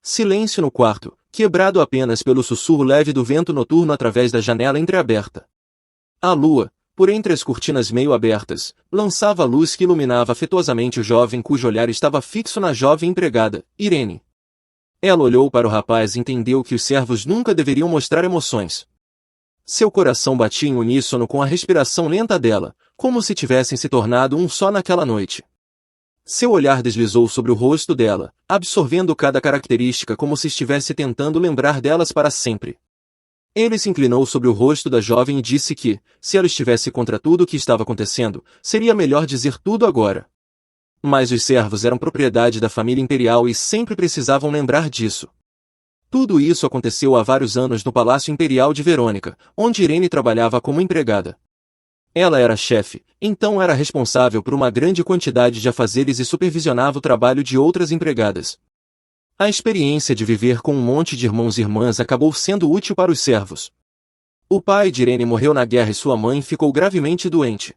Silêncio no quarto, quebrado apenas pelo sussurro leve do vento noturno através da janela entreaberta. A lua, por entre as cortinas meio abertas, lançava a luz que iluminava afetuosamente o jovem cujo olhar estava fixo na jovem empregada, Irene. Ela olhou para o rapaz e entendeu que os servos nunca deveriam mostrar emoções. Seu coração batia em uníssono com a respiração lenta dela, como se tivessem se tornado um só naquela noite. Seu olhar deslizou sobre o rosto dela, absorvendo cada característica como se estivesse tentando lembrar delas para sempre. Ele se inclinou sobre o rosto da jovem e disse que, se ela estivesse contra tudo o que estava acontecendo, seria melhor dizer tudo agora. Mas os servos eram propriedade da família imperial e sempre precisavam lembrar disso. Tudo isso aconteceu há vários anos no Palácio Imperial de Verônica, onde Irene trabalhava como empregada. Ela era chefe, então era responsável por uma grande quantidade de afazeres e supervisionava o trabalho de outras empregadas. A experiência de viver com um monte de irmãos e irmãs acabou sendo útil para os servos. O pai de Irene morreu na guerra e sua mãe ficou gravemente doente.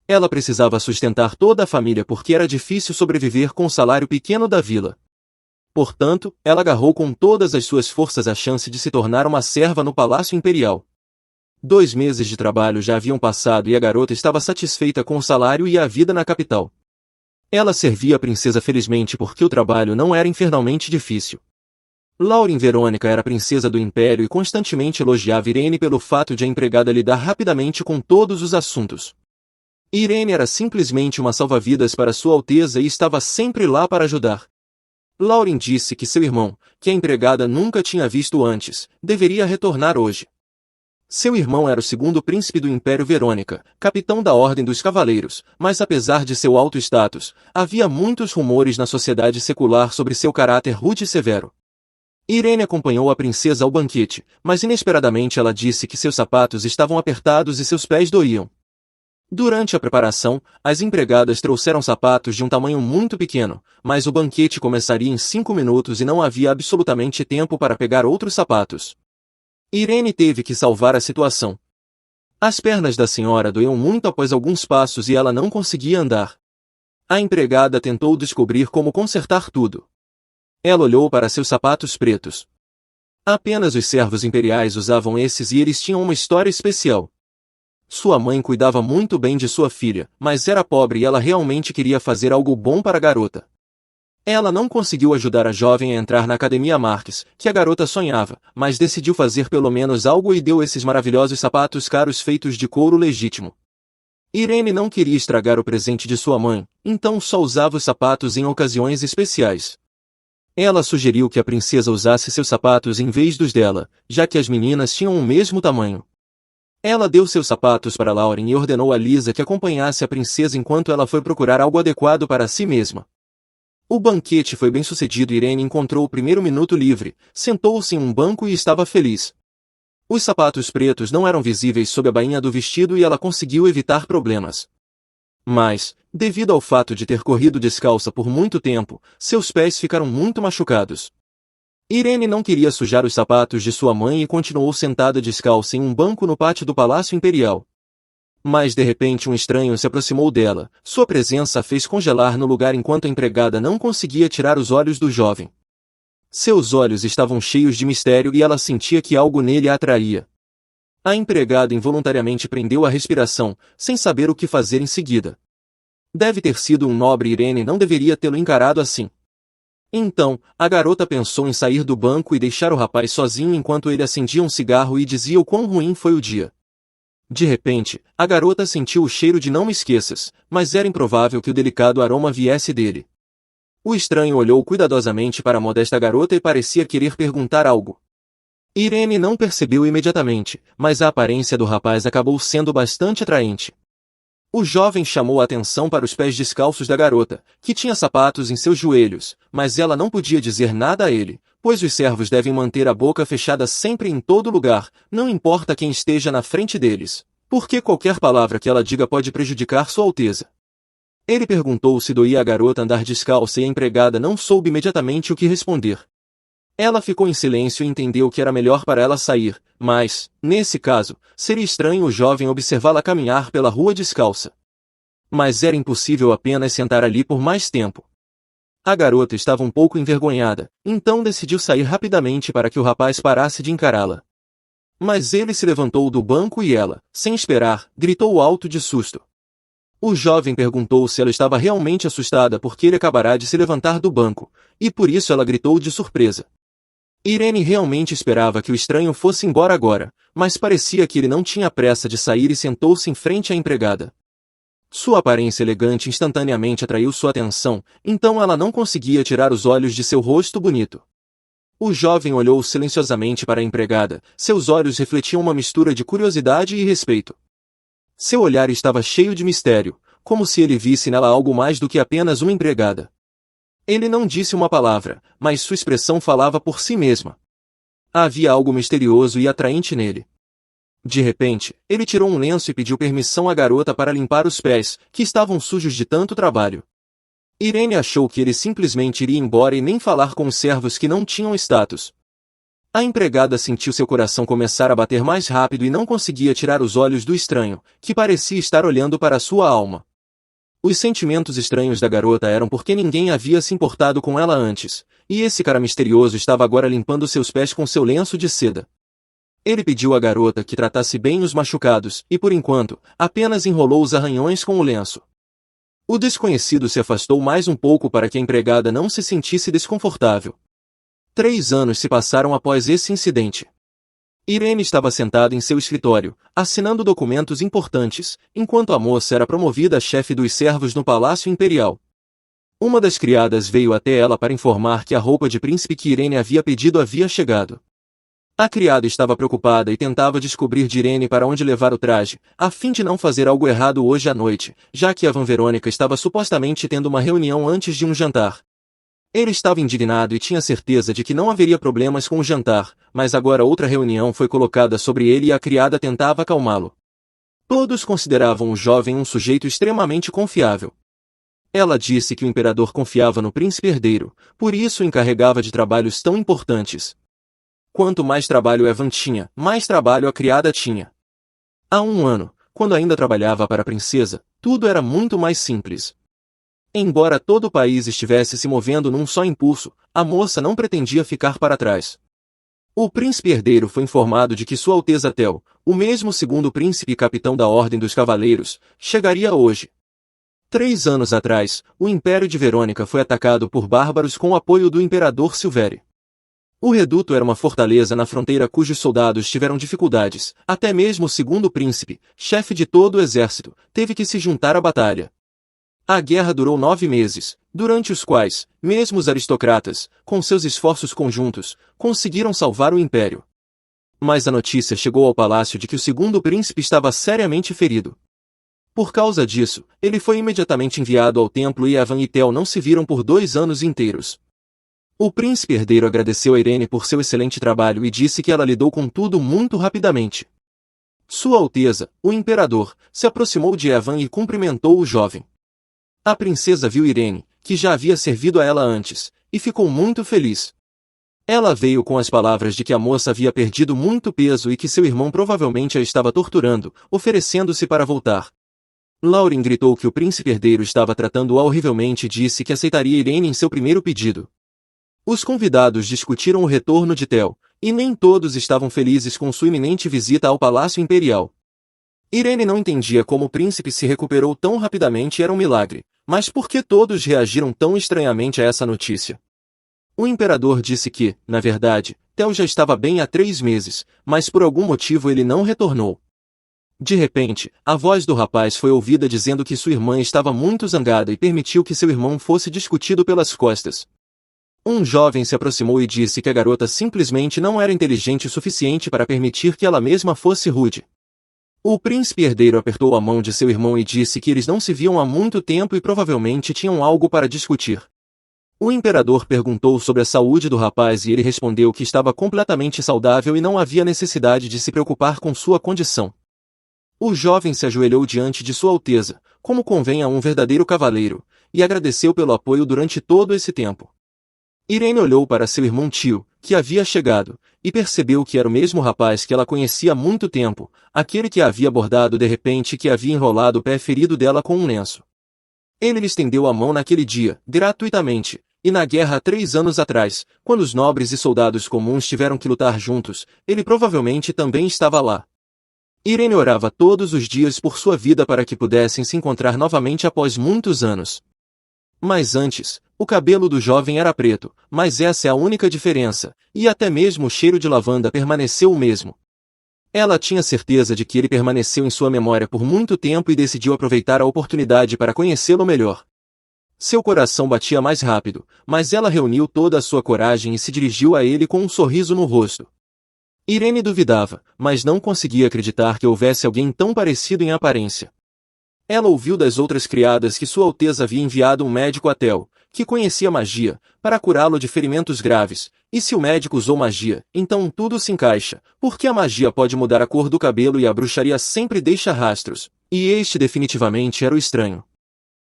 Ela precisava sustentar toda a família porque era difícil sobreviver com o salário pequeno da vila. Portanto, ela agarrou com todas as suas forças a chance de se tornar uma serva no Palácio Imperial. 2 meses de trabalho já haviam passado e a garota estava satisfeita com o salário e a vida na capital. Ela servia a princesa felizmente porque o trabalho não era infernalmente difícil. Lauren Verônica era a princesa do Império e constantemente elogiava Irene pelo fato de a empregada lidar rapidamente com todos os assuntos. Irene era simplesmente uma salva-vidas para Sua Alteza e estava sempre lá para ajudar. Lauren disse que seu irmão, que a empregada nunca tinha visto antes, deveria retornar hoje. Seu irmão era o segundo príncipe do Império Verônica, capitão da Ordem dos Cavaleiros, mas apesar de seu alto status, havia muitos rumores na sociedade secular sobre seu caráter rude e severo. Irene acompanhou a princesa ao banquete, mas inesperadamente ela disse que seus sapatos estavam apertados e seus pés doíam. Durante a preparação, as empregadas trouxeram sapatos de um tamanho muito pequeno, mas o banquete começaria em 5 minutos e não havia absolutamente tempo para pegar outros sapatos. Irene teve que salvar a situação. As pernas da senhora doíam muito após alguns passos e ela não conseguia andar. A empregada tentou descobrir como consertar tudo. Ela olhou para seus sapatos pretos. Apenas os servos imperiais usavam esses e eles tinham uma história especial. Sua mãe cuidava muito bem de sua filha, mas era pobre e ela realmente queria fazer algo bom para a garota. Ela não conseguiu ajudar a jovem a entrar na Academia Marques, que a garota sonhava, mas decidiu fazer pelo menos algo e deu esses maravilhosos sapatos caros feitos de couro legítimo. Irene não queria estragar o presente de sua mãe, então só usava os sapatos em ocasiões especiais. Ela sugeriu que a princesa usasse seus sapatos em vez dos dela, já que as meninas tinham o mesmo tamanho. Ela deu seus sapatos para Lauren e ordenou a Lisa que acompanhasse a princesa enquanto ela foi procurar algo adequado para si mesma. O banquete foi bem sucedido e Irene encontrou o primeiro minuto livre, sentou-se em um banco e estava feliz. Os sapatos pretos não eram visíveis sob a bainha do vestido e ela conseguiu evitar problemas. Mas, devido ao fato de ter corrido descalça por muito tempo, seus pés ficaram muito machucados. Irene não queria sujar os sapatos de sua mãe e continuou sentada descalça em um banco no pátio do Palácio Imperial. Mas de repente um estranho se aproximou dela, sua presença a fez congelar no lugar enquanto a empregada não conseguia tirar os olhos do jovem. Seus olhos estavam cheios de mistério e ela sentia que algo nele a atraía. A empregada involuntariamente prendeu a respiração, sem saber o que fazer em seguida. Deve ter sido um nobre Irene não deveria tê-lo encarado assim. Então, a garota pensou em sair do banco e deixar o rapaz sozinho enquanto ele acendia um cigarro e dizia o quão ruim foi o dia. De repente, a garota sentiu o cheiro de não me esqueças, mas era improvável que o delicado aroma viesse dele. O estranho olhou cuidadosamente para a modesta garota e parecia querer perguntar algo. Irene não percebeu imediatamente, mas a aparência do rapaz acabou sendo bastante atraente. O jovem chamou a atenção para os pés descalços da garota, que tinha sapatos em seus joelhos, mas ela não podia dizer nada a ele, pois os servos devem manter a boca fechada sempre em todo lugar, não importa quem esteja na frente deles, porque qualquer palavra que ela diga pode prejudicar Sua Alteza. Ele perguntou se doía a garota andar descalça e a empregada não soube imediatamente o que responder. Ela ficou em silêncio e entendeu que era melhor para ela sair, mas, nesse caso, seria estranho o jovem observá-la caminhar pela rua descalça. Mas era impossível apenas sentar ali por mais tempo. A garota estava um pouco envergonhada, então decidiu sair rapidamente para que o rapaz parasse de encará-la. Mas ele se levantou do banco e ela, sem esperar, gritou alto de susto. O jovem perguntou se ela estava realmente assustada porque ele acabará de se levantar do banco, e por isso ela gritou de surpresa. Irene realmente esperava que o estranho fosse embora agora, mas parecia que ele não tinha pressa de sair e sentou-se em frente à empregada. Sua aparência elegante instantaneamente atraiu sua atenção, então ela não conseguia tirar os olhos de seu rosto bonito. O jovem olhou silenciosamente para a empregada, seus olhos refletiam uma mistura de curiosidade e respeito. Seu olhar estava cheio de mistério, como se ele visse nela algo mais do que apenas uma empregada. Ele não disse uma palavra, mas sua expressão falava por si mesma. Havia algo misterioso e atraente nele. De repente, ele tirou um lenço e pediu permissão à garota para limpar os pés, que estavam sujos de tanto trabalho. Irene achou que ele simplesmente iria embora e nem falar com os servos que não tinham status. A empregada sentiu seu coração começar a bater mais rápido e não conseguia tirar os olhos do estranho, que parecia estar olhando para sua alma. Os sentimentos estranhos da garota eram porque ninguém havia se importado com ela antes, e esse cara misterioso estava agora limpando seus pés com seu lenço de seda. Ele pediu à garota que tratasse bem os machucados e, por enquanto, apenas enrolou os arranhões com o lenço. O desconhecido se afastou mais um pouco para que a empregada não se sentisse desconfortável. 3 anos se passaram após esse incidente. Irene estava sentada em seu escritório, assinando documentos importantes, enquanto a moça era promovida a chefe dos servos no Palácio Imperial. Uma das criadas veio até ela para informar que a roupa de príncipe que Irene havia pedido havia chegado. A criada estava preocupada e tentava descobrir de Irene para onde levar o traje, a fim de não fazer algo errado hoje à noite, já que a Van Verônica estava supostamente tendo uma reunião antes de um jantar. Ele estava indignado e tinha certeza de que não haveria problemas com o jantar, mas agora outra reunião foi colocada sobre ele e a criada tentava acalmá-lo. Todos consideravam o jovem um sujeito extremamente confiável. Ela disse que o imperador confiava no príncipe herdeiro, por isso o encarregava de trabalhos tão importantes. Quanto mais trabalho Evan tinha, mais trabalho a criada tinha. Há 1 ano, quando ainda trabalhava para a princesa, tudo era muito mais simples. Embora todo o país estivesse se movendo num só impulso, a moça não pretendia ficar para trás. O príncipe herdeiro foi informado de que Sua Alteza Tel, o mesmo segundo príncipe e capitão da Ordem dos Cavaleiros, chegaria hoje. 3 anos atrás, o Império de Verônica foi atacado por bárbaros com o apoio do imperador Silveri. O reduto era uma fortaleza na fronteira cujos soldados tiveram dificuldades, até mesmo o segundo príncipe, chefe de todo o exército, teve que se juntar à batalha. A guerra durou 9 meses, durante os quais, mesmo os aristocratas, com seus esforços conjuntos, conseguiram salvar o império. Mas a notícia chegou ao palácio de que o segundo príncipe estava seriamente ferido. Por causa disso, ele foi imediatamente enviado ao templo e Evan e Tel não se viram por 2 anos inteiros. O príncipe herdeiro agradeceu a Irene por seu excelente trabalho e disse que ela lidou com tudo muito rapidamente. Sua Alteza, o imperador, se aproximou de Evan e cumprimentou o jovem. A princesa viu Irene, que já havia servido a ela antes, e ficou muito feliz. Ela veio com as palavras de que a moça havia perdido muito peso e que seu irmão provavelmente a estava torturando, oferecendo-se para voltar. Lauren gritou que o príncipe herdeiro estava tratando-a horrivelmente e disse que aceitaria Irene em seu primeiro pedido. Os convidados discutiram o retorno de Tel, e nem todos estavam felizes com sua iminente visita ao Palácio Imperial. Irene não entendia como o príncipe se recuperou tão rapidamente era um milagre, mas por que todos reagiram tão estranhamente a essa notícia? O imperador disse que, na verdade, Tel já estava bem há 3 meses, mas por algum motivo ele não retornou. De repente, a voz do rapaz foi ouvida dizendo que sua irmã estava muito zangada e permitiu que seu irmão fosse discutido pelas costas. Um jovem se aproximou e disse que a garota simplesmente não era inteligente o suficiente para permitir que ela mesma fosse rude. O príncipe herdeiro apertou a mão de seu irmão e disse que eles não se viam há muito tempo e provavelmente tinham algo para discutir. O imperador perguntou sobre a saúde do rapaz e ele respondeu que estava completamente saudável e não havia necessidade de se preocupar com sua condição. O jovem se ajoelhou diante de Sua Alteza, como convém a um verdadeiro cavaleiro, e agradeceu pelo apoio durante todo esse tempo. Irene olhou para seu irmão tio, que havia chegado, e percebeu que era o mesmo rapaz que ela conhecia há muito tempo, aquele que a havia abordado de repente e que havia enrolado o pé ferido dela com um lenço. Ele lhe estendeu a mão naquele dia, gratuitamente, e na guerra há 3 anos atrás, quando os nobres e soldados comuns tiveram que lutar juntos, ele provavelmente também estava lá. Irene orava todos os dias por sua vida para que pudessem se encontrar novamente após muitos anos. Mas antes, o cabelo do jovem era preto, mas essa é a única diferença, e até mesmo o cheiro de lavanda permaneceu o mesmo. Ela tinha certeza de que ele permaneceu em sua memória por muito tempo e decidiu aproveitar a oportunidade para conhecê-lo melhor. Seu coração batia mais rápido, mas ela reuniu toda a sua coragem e se dirigiu a ele com um sorriso no rosto. Irene duvidava, mas não conseguia acreditar que houvesse alguém tão parecido em aparência. Ela ouviu das outras criadas que Sua Alteza havia enviado um médico a Theo, que conhecia magia, para curá-lo de ferimentos graves, e se o médico usou magia, então tudo se encaixa, porque a magia pode mudar a cor do cabelo e a bruxaria sempre deixa rastros, e este definitivamente era o estranho.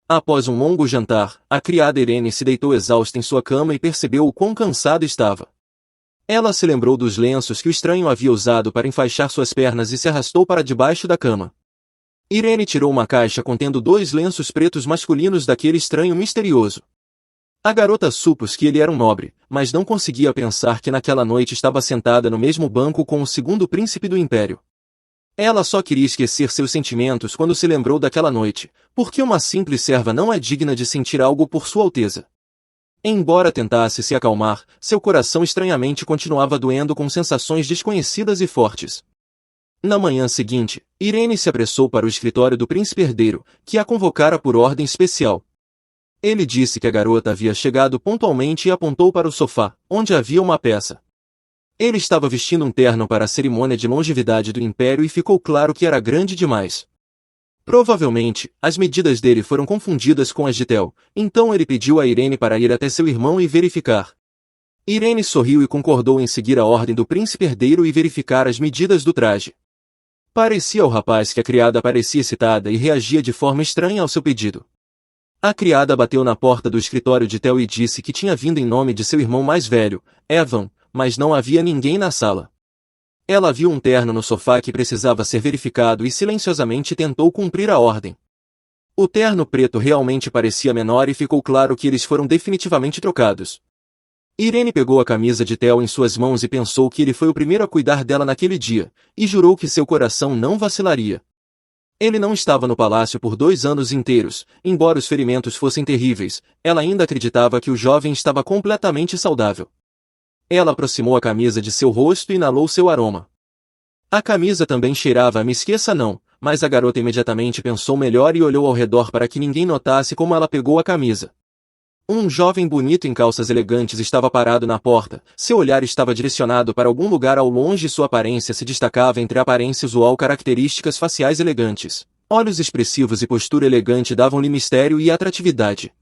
Após um longo jantar, a criada Irene se deitou exausta em sua cama e percebeu o quão cansada estava. Ela se lembrou dos lenços que o estranho havia usado para enfaixar suas pernas e se arrastou para debaixo da cama. Irene tirou uma caixa contendo 2 lenços pretos masculinos daquele estranho misterioso. A garota supôs que ele era um nobre, mas não conseguia pensar que naquela noite estava sentada no mesmo banco com o segundo príncipe do império. Ela só queria esquecer seus sentimentos quando se lembrou daquela noite, porque uma simples serva não é digna de sentir algo por Sua Alteza. Embora tentasse se acalmar, seu coração estranhamente continuava doendo com sensações desconhecidas e fortes. Na manhã seguinte, Irene se apressou para o escritório do príncipe herdeiro, que a convocara por ordem especial. Ele disse que a garota havia chegado pontualmente e apontou para o sofá, onde havia uma peça. Ele estava vestindo um terno para a cerimônia de longevidade do império e ficou claro que era grande demais. Provavelmente, as medidas dele foram confundidas com as de Theo, então ele pediu a Irene para ir até seu irmão e verificar. Irene sorriu e concordou em seguir a ordem do príncipe herdeiro e verificar as medidas do traje. Parecia ao rapaz que a criada parecia excitada e reagia de forma estranha ao seu pedido. A criada bateu na porta do escritório de Theo e disse que tinha vindo em nome de seu irmão mais velho, Evan, mas não havia ninguém na sala. Ela viu um terno no sofá que precisava ser verificado e silenciosamente tentou cumprir a ordem. O terno preto realmente parecia menor e ficou claro que eles foram definitivamente trocados. Irene pegou a camisa de Theo em suas mãos e pensou que ele foi o primeiro a cuidar dela naquele dia, e jurou que seu coração não vacilaria. Ele não estava no palácio por 2 anos inteiros, embora os ferimentos fossem terríveis, ela ainda acreditava que o jovem estava completamente saudável. Ela aproximou a camisa de seu rosto e inalou seu aroma. A camisa também cheirava a me esqueça não, mas a garota imediatamente pensou melhor e olhou ao redor para que ninguém notasse como ela pegou a camisa. Um jovem bonito em calças elegantes estava parado na porta, seu olhar estava direcionado para algum lugar ao longe e sua aparência se destacava entre a aparência usual características faciais elegantes. Olhos expressivos e postura elegante davam-lhe mistério e atratividade.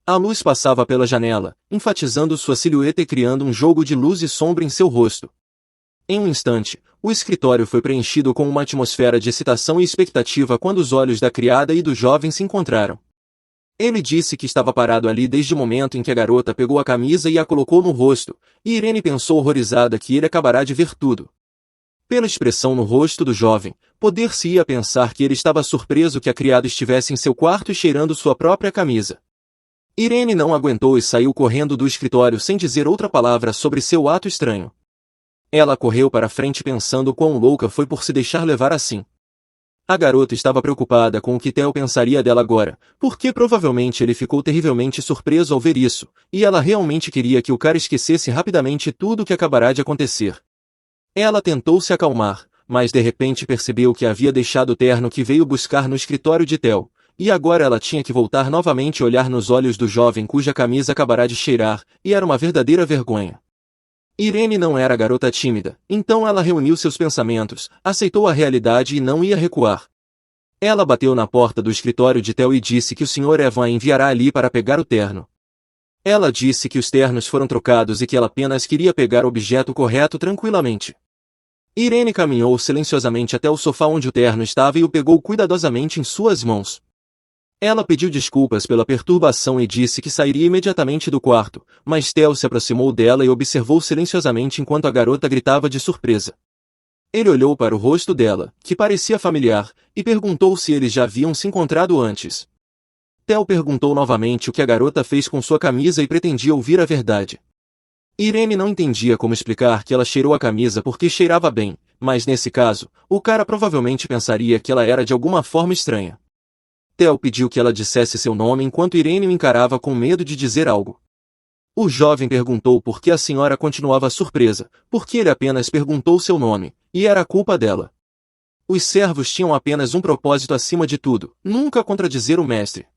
A luz passava pela janela, enfatizando sua silhueta e criando um jogo de luz e sombra em seu rosto. Em um instante, o escritório foi preenchido com uma atmosfera de excitação e expectativa quando os olhos da criada e do jovem se encontraram. Ele disse que estava parado ali desde o momento em que a garota pegou a camisa e a colocou no rosto, e Irene pensou horrorizada que ele acabará de ver tudo. Pela expressão no rosto do jovem, poder-se-ia pensar que ele estava surpreso que a criada estivesse em seu quarto e cheirando sua própria camisa. Irene não aguentou e saiu correndo do escritório sem dizer outra palavra sobre seu ato estranho. Ela correu para frente pensando quão louca foi por se deixar levar assim. A garota estava preocupada com o que Theo pensaria dela agora, porque provavelmente ele ficou terrivelmente surpreso ao ver isso, e ela realmente queria que o cara esquecesse rapidamente tudo o que acabará de acontecer. Ela tentou se acalmar, mas de repente percebeu que havia deixado o terno que veio buscar no escritório de Theo, e agora ela tinha que voltar novamente e olhar nos olhos do jovem cuja camisa acabará de cheirar, e era uma verdadeira vergonha. Irene não era garota tímida, então ela reuniu seus pensamentos, aceitou a realidade e não ia recuar. Ela bateu na porta do escritório de Theo e disse que o Sr. Evan a enviará ali para pegar o terno. Ela disse que os ternos foram trocados e que ela apenas queria pegar o objeto correto tranquilamente. Irene caminhou silenciosamente até o sofá onde o terno estava e o pegou cuidadosamente em suas mãos. Ela pediu desculpas pela perturbação e disse que sairia imediatamente do quarto, mas Theo se aproximou dela e observou silenciosamente enquanto a garota gritava de surpresa. Ele olhou para o rosto dela, que parecia familiar, e perguntou se eles já haviam se encontrado antes. Theo perguntou novamente o que a garota fez com sua camisa e pretendia ouvir a verdade. Irene não entendia como explicar que ela cheirou a camisa porque cheirava bem, mas nesse caso, o cara provavelmente pensaria que ela era de alguma forma estranha. Theo pediu que ela dissesse seu nome enquanto Irene o encarava com medo de dizer algo. O jovem perguntou por que a senhora continuava surpresa, porque ele apenas perguntou seu nome, e era culpa dela. Os servos tinham apenas um propósito acima de tudo, nunca contradizer o mestre.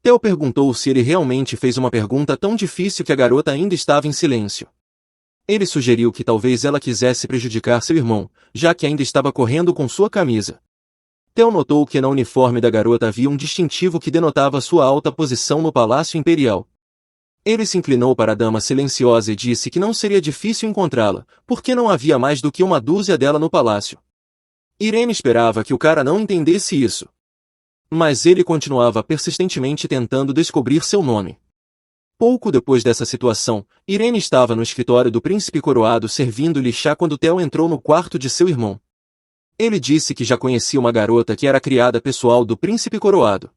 Theo perguntou se ele realmente fez uma pergunta tão difícil que a garota ainda estava em silêncio. Ele sugeriu que talvez ela quisesse prejudicar seu irmão, já que ainda estava correndo com sua camisa. Theo notou que no uniforme da garota havia um distintivo que denotava sua alta posição no Palácio Imperial. Ele se inclinou para a dama silenciosa e disse que não seria difícil encontrá-la, porque não havia mais do que uma dúzia dela no palácio. Irene esperava que o cara não entendesse isso. Mas ele continuava persistentemente tentando descobrir seu nome. Pouco depois dessa situação, Irene estava no escritório do príncipe coroado servindo-lhe chá quando Theo entrou no quarto de seu irmão. Ele disse que já conhecia uma garota que era criada pessoal do príncipe coroado.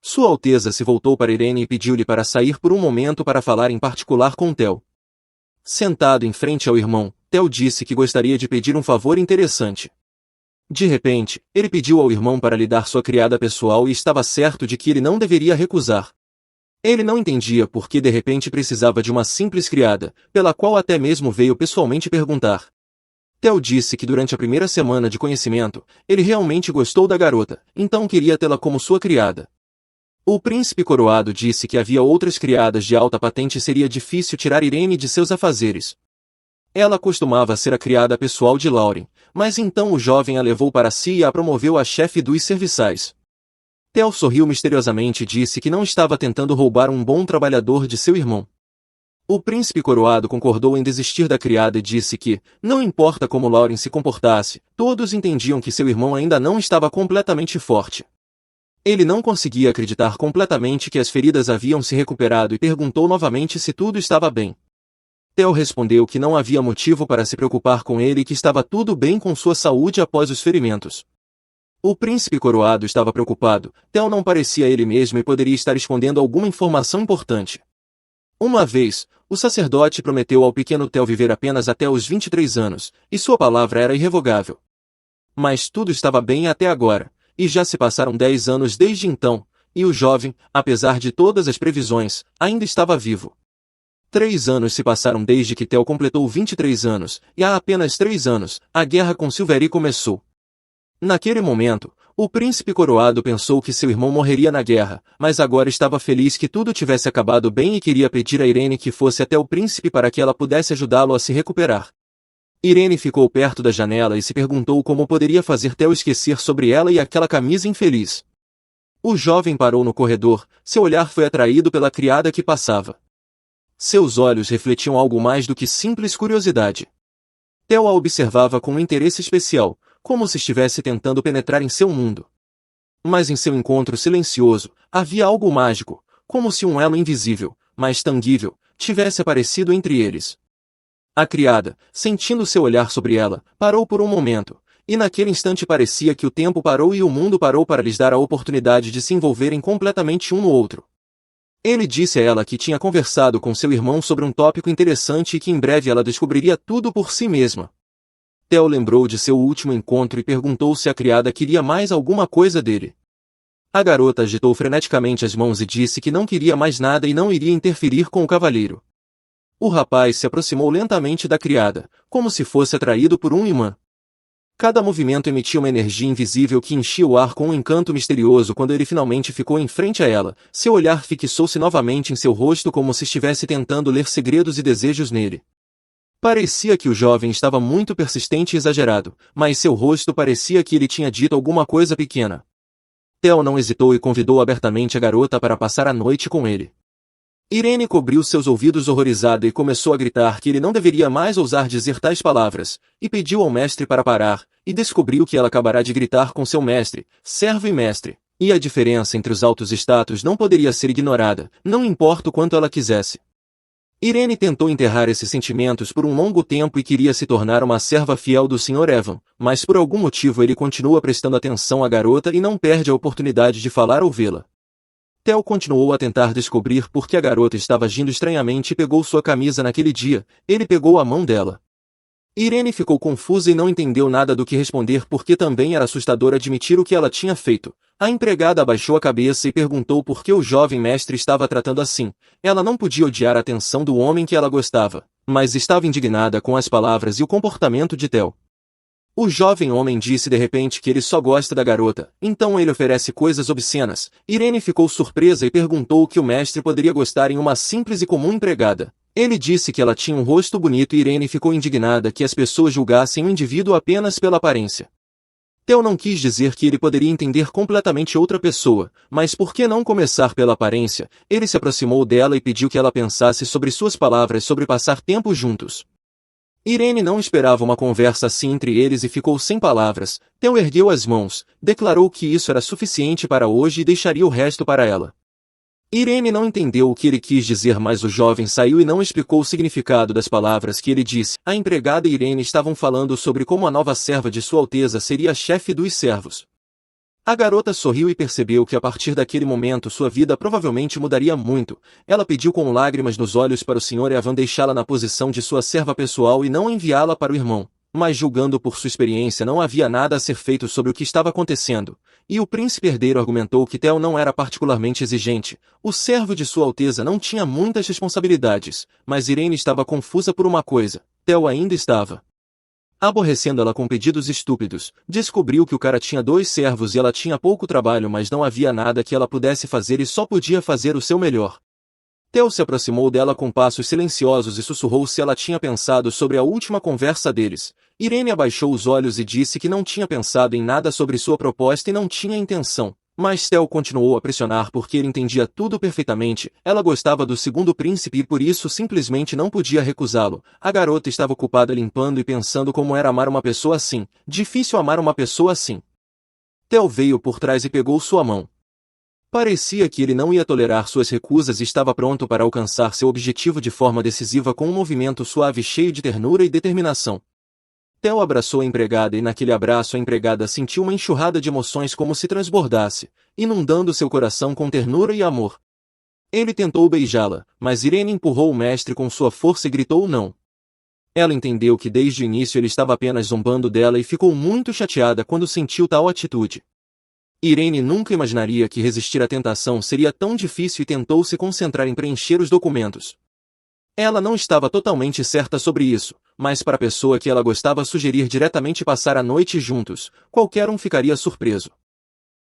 Sua Alteza se voltou para Irene e pediu-lhe para sair por um momento para falar em particular com Theo. Sentado em frente ao irmão, Theo disse que gostaria de pedir um favor interessante. De repente, ele pediu ao irmão para lhe dar sua criada pessoal e estava certo de que ele não deveria recusar. Ele não entendia por que de repente precisava de uma simples criada, pela qual até mesmo veio pessoalmente perguntar. Theo disse que durante a primeira semana de conhecimento, ele realmente gostou da garota, então queria tê-la como sua criada. O príncipe coroado disse que havia outras criadas de alta patente e seria difícil tirar Irene de seus afazeres. Ela costumava ser a criada pessoal de Lauren, mas então o jovem a levou para si e a promoveu a chefe dos serviçais. Theo sorriu misteriosamente e disse que não estava tentando roubar um bom trabalhador de seu irmão. O príncipe coroado concordou em desistir da criada e disse que, não importa como Lauren se comportasse, todos entendiam que seu irmão ainda não estava completamente forte. Ele não conseguia acreditar completamente que as feridas haviam se recuperado e perguntou novamente se tudo estava bem. Theo respondeu que não havia motivo para se preocupar com ele e que estava tudo bem com sua saúde após os ferimentos. O príncipe coroado estava preocupado, Theo não parecia ele mesmo e poderia estar escondendo alguma informação importante. Uma vez, o sacerdote prometeu ao pequeno Theo viver apenas até os 23 anos, e sua palavra era irrevogável. Mas tudo estava bem até agora, e já se passaram 10 anos desde então, e o jovem, apesar de todas as previsões, ainda estava vivo. 3 anos se passaram desde que Theo completou 23 anos, e há apenas 3 anos, a guerra com Silveri começou. Naquele momento, o príncipe coroado pensou que seu irmão morreria na guerra, mas agora estava feliz que tudo tivesse acabado bem e queria pedir a Irene que fosse até o príncipe para que ela pudesse ajudá-lo a se recuperar. Irene ficou perto da janela e se perguntou como poderia fazer Theo esquecer sobre ela e aquela camisa infeliz. O jovem parou no corredor, seu olhar foi atraído pela criada que passava. Seus olhos refletiam algo mais do que simples curiosidade. Theo a observava com um interesse especial, como se estivesse tentando penetrar em seu mundo. Mas em seu encontro silencioso, havia algo mágico, como se um elo invisível, mas tangível, tivesse aparecido entre eles. A criada, sentindo seu olhar sobre ela, parou por um momento, e naquele instante parecia que o tempo parou e o mundo parou para lhes dar a oportunidade de se envolverem completamente um no outro. Ele disse a ela que tinha conversado com seu irmão sobre um tópico interessante e que em breve ela descobriria tudo por si mesma. Theo lembrou de seu último encontro e perguntou se a criada queria mais alguma coisa dele. A garota agitou freneticamente as mãos e disse que não queria mais nada e não iria interferir com o cavalheiro. O rapaz se aproximou lentamente da criada, como se fosse atraído por um imã. Cada movimento emitia uma energia invisível que enchia o ar com um encanto misterioso. Quando ele finalmente ficou em frente a ela, seu olhar fixou-se novamente em seu rosto como se estivesse tentando ler segredos e desejos nele. Parecia que o jovem estava muito persistente e exagerado, mas seu rosto parecia que ele tinha dito alguma coisa pequena. Theo não hesitou e convidou abertamente a garota para passar a noite com ele. Irene cobriu seus ouvidos horrorizada e começou a gritar que ele não deveria mais ousar dizer tais palavras, e pediu ao mestre para parar, e descobriu que ela acabará de gritar com seu mestre, servo e mestre, e a diferença entre os altos status não poderia ser ignorada, não importa o quanto ela quisesse. Irene tentou enterrar esses sentimentos por um longo tempo e queria se tornar uma serva fiel do Sr. Evan, mas por algum motivo ele continua prestando atenção à garota e não perde a oportunidade de falar ou vê-la. Theo continuou a tentar descobrir por que a garota estava agindo estranhamente e pegou sua camisa naquele dia. Ele pegou a mão dela. Irene ficou confusa e não entendeu nada do que responder porque também era assustador admitir o que ela tinha feito. A empregada abaixou a cabeça e perguntou por que o jovem mestre estava tratando assim. Ela não podia odiar a atenção do homem que ela gostava, mas estava indignada com as palavras e o comportamento de Theo. O jovem homem disse de repente que ele só gosta da garota, então ele oferece coisas obscenas. Irene ficou surpresa e perguntou o que o mestre poderia gostar em uma simples e comum empregada. Ele disse que ela tinha um rosto bonito e Irene ficou indignada que as pessoas julgassem o indivíduo apenas pela aparência. Theo não quis dizer que ele poderia entender completamente outra pessoa, mas por que não começar pela aparência? Ele se aproximou dela e pediu que ela pensasse sobre suas palavras sobre passar tempo juntos. Irene não esperava uma conversa assim entre eles e ficou sem palavras. Theo ergueu as mãos, declarou que isso era suficiente para hoje e deixaria o resto para ela. Irene não entendeu o que ele quis dizer, mas o jovem saiu e não explicou o significado das palavras que ele disse. A empregada e Irene estavam falando sobre como a nova serva de Sua Alteza seria a chefe dos servos. A garota sorriu e percebeu que a partir daquele momento sua vida provavelmente mudaria muito. Ela pediu com lágrimas nos olhos para o Sr. Evan deixá-la na posição de sua serva pessoal e não enviá-la para o irmão. Mas julgando por sua experiência não havia nada a ser feito sobre o que estava acontecendo. E o príncipe herdeiro argumentou que Theo não era particularmente exigente. O servo de Sua Alteza não tinha muitas responsabilidades, mas Irene estava confusa por uma coisa. Theo ainda estava aborrecendo ela com pedidos estúpidos. Descobriu que o cara tinha 2 servos e ela tinha pouco trabalho, mas não havia nada que ela pudesse fazer e só podia fazer o seu melhor. Theo se aproximou dela com passos silenciosos e sussurrou se ela tinha pensado sobre a última conversa deles. Irene abaixou os olhos e disse que não tinha pensado em nada sobre sua proposta e não tinha intenção. Mas Theo continuou a pressionar porque ele entendia tudo perfeitamente. Ela gostava do segundo príncipe e por isso simplesmente não podia recusá-lo. A garota estava ocupada limpando e pensando como era amar uma pessoa assim. Difícil amar uma pessoa assim. Theo veio por trás e pegou sua mão. Parecia que ele não ia tolerar suas recusas e estava pronto para alcançar seu objetivo de forma decisiva com um movimento suave cheio de ternura e determinação. Theo abraçou a empregada e naquele abraço a empregada sentiu uma enxurrada de emoções como se transbordasse, inundando seu coração com ternura e amor. Ele tentou beijá-la, mas Irene empurrou o mestre com sua força e gritou não. Ela entendeu que desde o início ele estava apenas zombando dela e ficou muito chateada quando sentiu tal atitude. Irene nunca imaginaria que resistir à tentação seria tão difícil e tentou se concentrar em preencher os documentos. Ela não estava totalmente certa sobre isso, mas para a pessoa que ela gostava sugerir diretamente passar a noite juntos, qualquer um ficaria surpreso.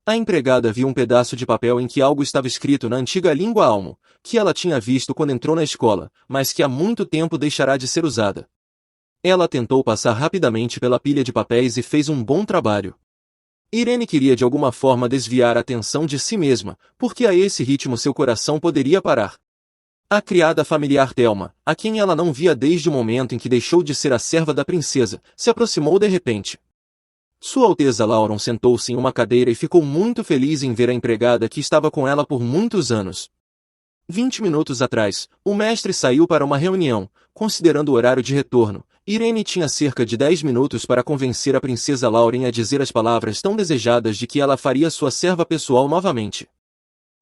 A empregada viu um pedaço de papel em que algo estava escrito na antiga língua almo, que ela tinha visto quando entrou na escola, mas que há muito tempo deixará de ser usada. Ela tentou passar rapidamente pela pilha de papéis e fez um bom trabalho. Irene queria de alguma forma desviar a atenção de si mesma, porque a esse ritmo seu coração poderia parar. A criada familiar Thelma, a quem ela não via desde o momento em que deixou de ser a serva da princesa, se aproximou de repente. Sua Alteza Lauron sentou-se em uma cadeira e ficou muito feliz em ver a empregada que estava com ela por muitos anos. 20 minutos atrás, o mestre saiu para uma reunião. Considerando o horário de retorno, Irene tinha cerca de 10 minutos para convencer a princesa Lauren a dizer as palavras tão desejadas de que ela faria sua serva pessoal novamente.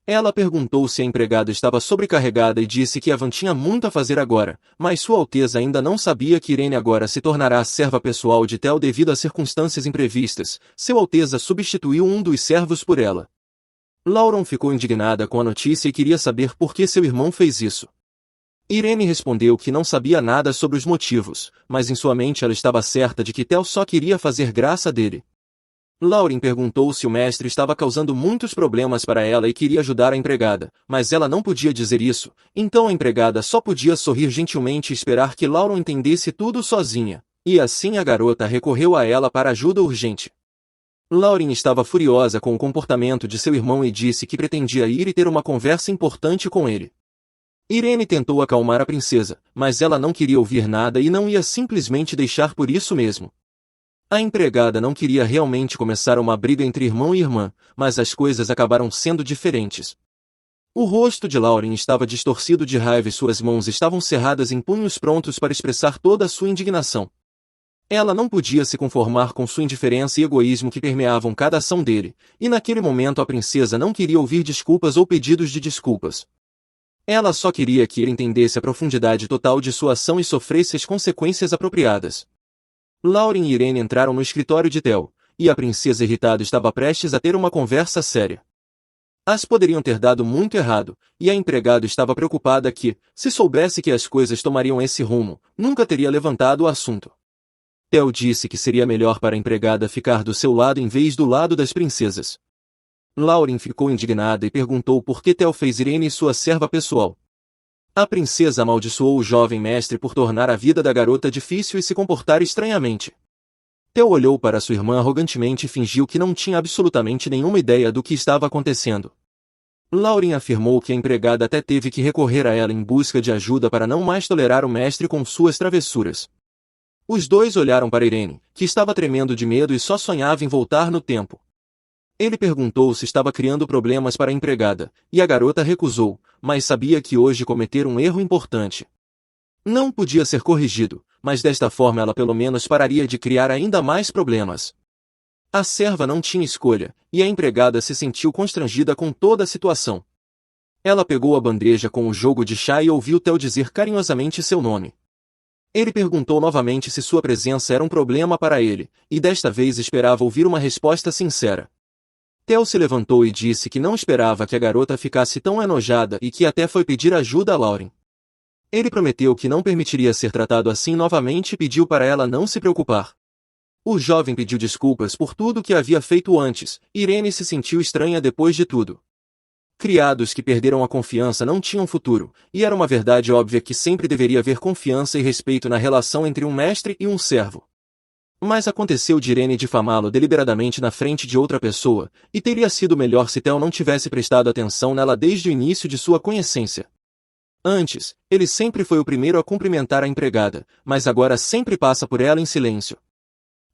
Ela perguntou se a empregada estava sobrecarregada e disse que Evan tinha muito a fazer agora, mas Sua Alteza ainda não sabia que Irene agora se tornará a serva pessoal de Theo devido a circunstâncias imprevistas. Sua Alteza substituiu um dos servos por ela. Lauron ficou indignada com a notícia e queria saber por que seu irmão fez isso. Irene respondeu que não sabia nada sobre os motivos, mas em sua mente ela estava certa de que Theo só queria fazer graça dele. Lauren perguntou se o mestre estava causando muitos problemas para ela e queria ajudar a empregada, mas ela não podia dizer isso, então a empregada só podia sorrir gentilmente e esperar que Lauren entendesse tudo sozinha, e assim a garota recorreu a ela para ajuda urgente. Lauren estava furiosa com o comportamento de seu irmão e disse que pretendia ir e ter uma conversa importante com ele. Irene tentou acalmar a princesa, mas ela não queria ouvir nada e não ia simplesmente deixar por isso mesmo. A empregada não queria realmente começar uma briga entre irmão e irmã, mas as coisas acabaram sendo diferentes. O rosto de Lauren estava distorcido de raiva e suas mãos estavam cerradas em punhos prontos para expressar toda a sua indignação. Ela não podia se conformar com sua indiferença e egoísmo que permeavam cada ação dele, e naquele momento a princesa não queria ouvir desculpas ou pedidos de desculpas. Ela só queria que ele entendesse a profundidade total de sua ação e sofresse as consequências apropriadas. Lauren e Irene entraram no escritório de Theo, e a princesa irritada estava prestes a ter uma conversa séria. As poderiam ter dado muito errado, e a empregada estava preocupada que, se soubesse que as coisas tomariam esse rumo, nunca teria levantado o assunto. Theo disse que seria melhor para a empregada ficar do seu lado em vez do lado das princesas. Lauren ficou indignada e perguntou por que Theo fez Irene sua serva pessoal. A princesa amaldiçoou o jovem mestre por tornar a vida da garota difícil e se comportar estranhamente. Theo olhou para sua irmã arrogantemente e fingiu que não tinha absolutamente nenhuma ideia do que estava acontecendo. Lauren afirmou que a empregada até teve que recorrer a ela em busca de ajuda para não mais tolerar o mestre com suas travessuras. Os dois olharam para Irene, que estava tremendo de medo e só sonhava em voltar no tempo. Ele perguntou se estava criando problemas para a empregada, e a garota recusou, mas sabia que hoje cometera um erro importante. Não podia ser corrigido, mas desta forma ela pelo menos pararia de criar ainda mais problemas. A serva não tinha escolha, e a empregada se sentiu constrangida com toda a situação. Ela pegou a bandeja com o jogo de chá e ouviu Theo dizer carinhosamente seu nome. Ele perguntou novamente se sua presença era um problema para ele, e desta vez esperava ouvir uma resposta sincera. Theo se levantou e disse que não esperava que a garota ficasse tão enojada e que até foi pedir ajuda a Lauren. Ele prometeu que não permitiria ser tratado assim novamente e pediu para ela não se preocupar. O jovem pediu desculpas por tudo que havia feito antes. Irene se sentiu estranha depois de tudo. Criados que perderam a confiança não tinham futuro, e era uma verdade óbvia que sempre deveria haver confiança e respeito na relação entre um mestre e um servo. Mas aconteceu de Irene difamá-lo deliberadamente na frente de outra pessoa, e teria sido melhor se Theo não tivesse prestado atenção nela desde o início de sua conhecência. Antes, ele sempre foi o primeiro a cumprimentar a empregada, mas agora sempre passa por ela em silêncio.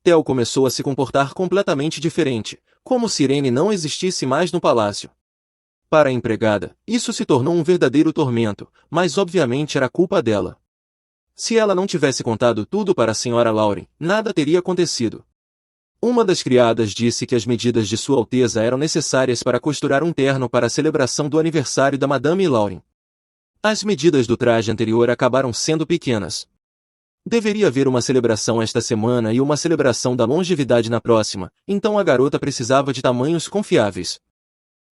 Theo começou a se comportar completamente diferente, como se Irene não existisse mais no palácio. Para a empregada, isso se tornou um verdadeiro tormento, mas obviamente era culpa dela. Se ela não tivesse contado tudo para a senhora Lauren, nada teria acontecido. Uma das criadas disse que as medidas de Sua Alteza eram necessárias para costurar um terno para a celebração do aniversário da Madame Lauren. As medidas do traje anterior acabaram sendo pequenas. Deveria haver uma celebração esta semana e uma celebração da longevidade na próxima, então a garota precisava de tamanhos confiáveis.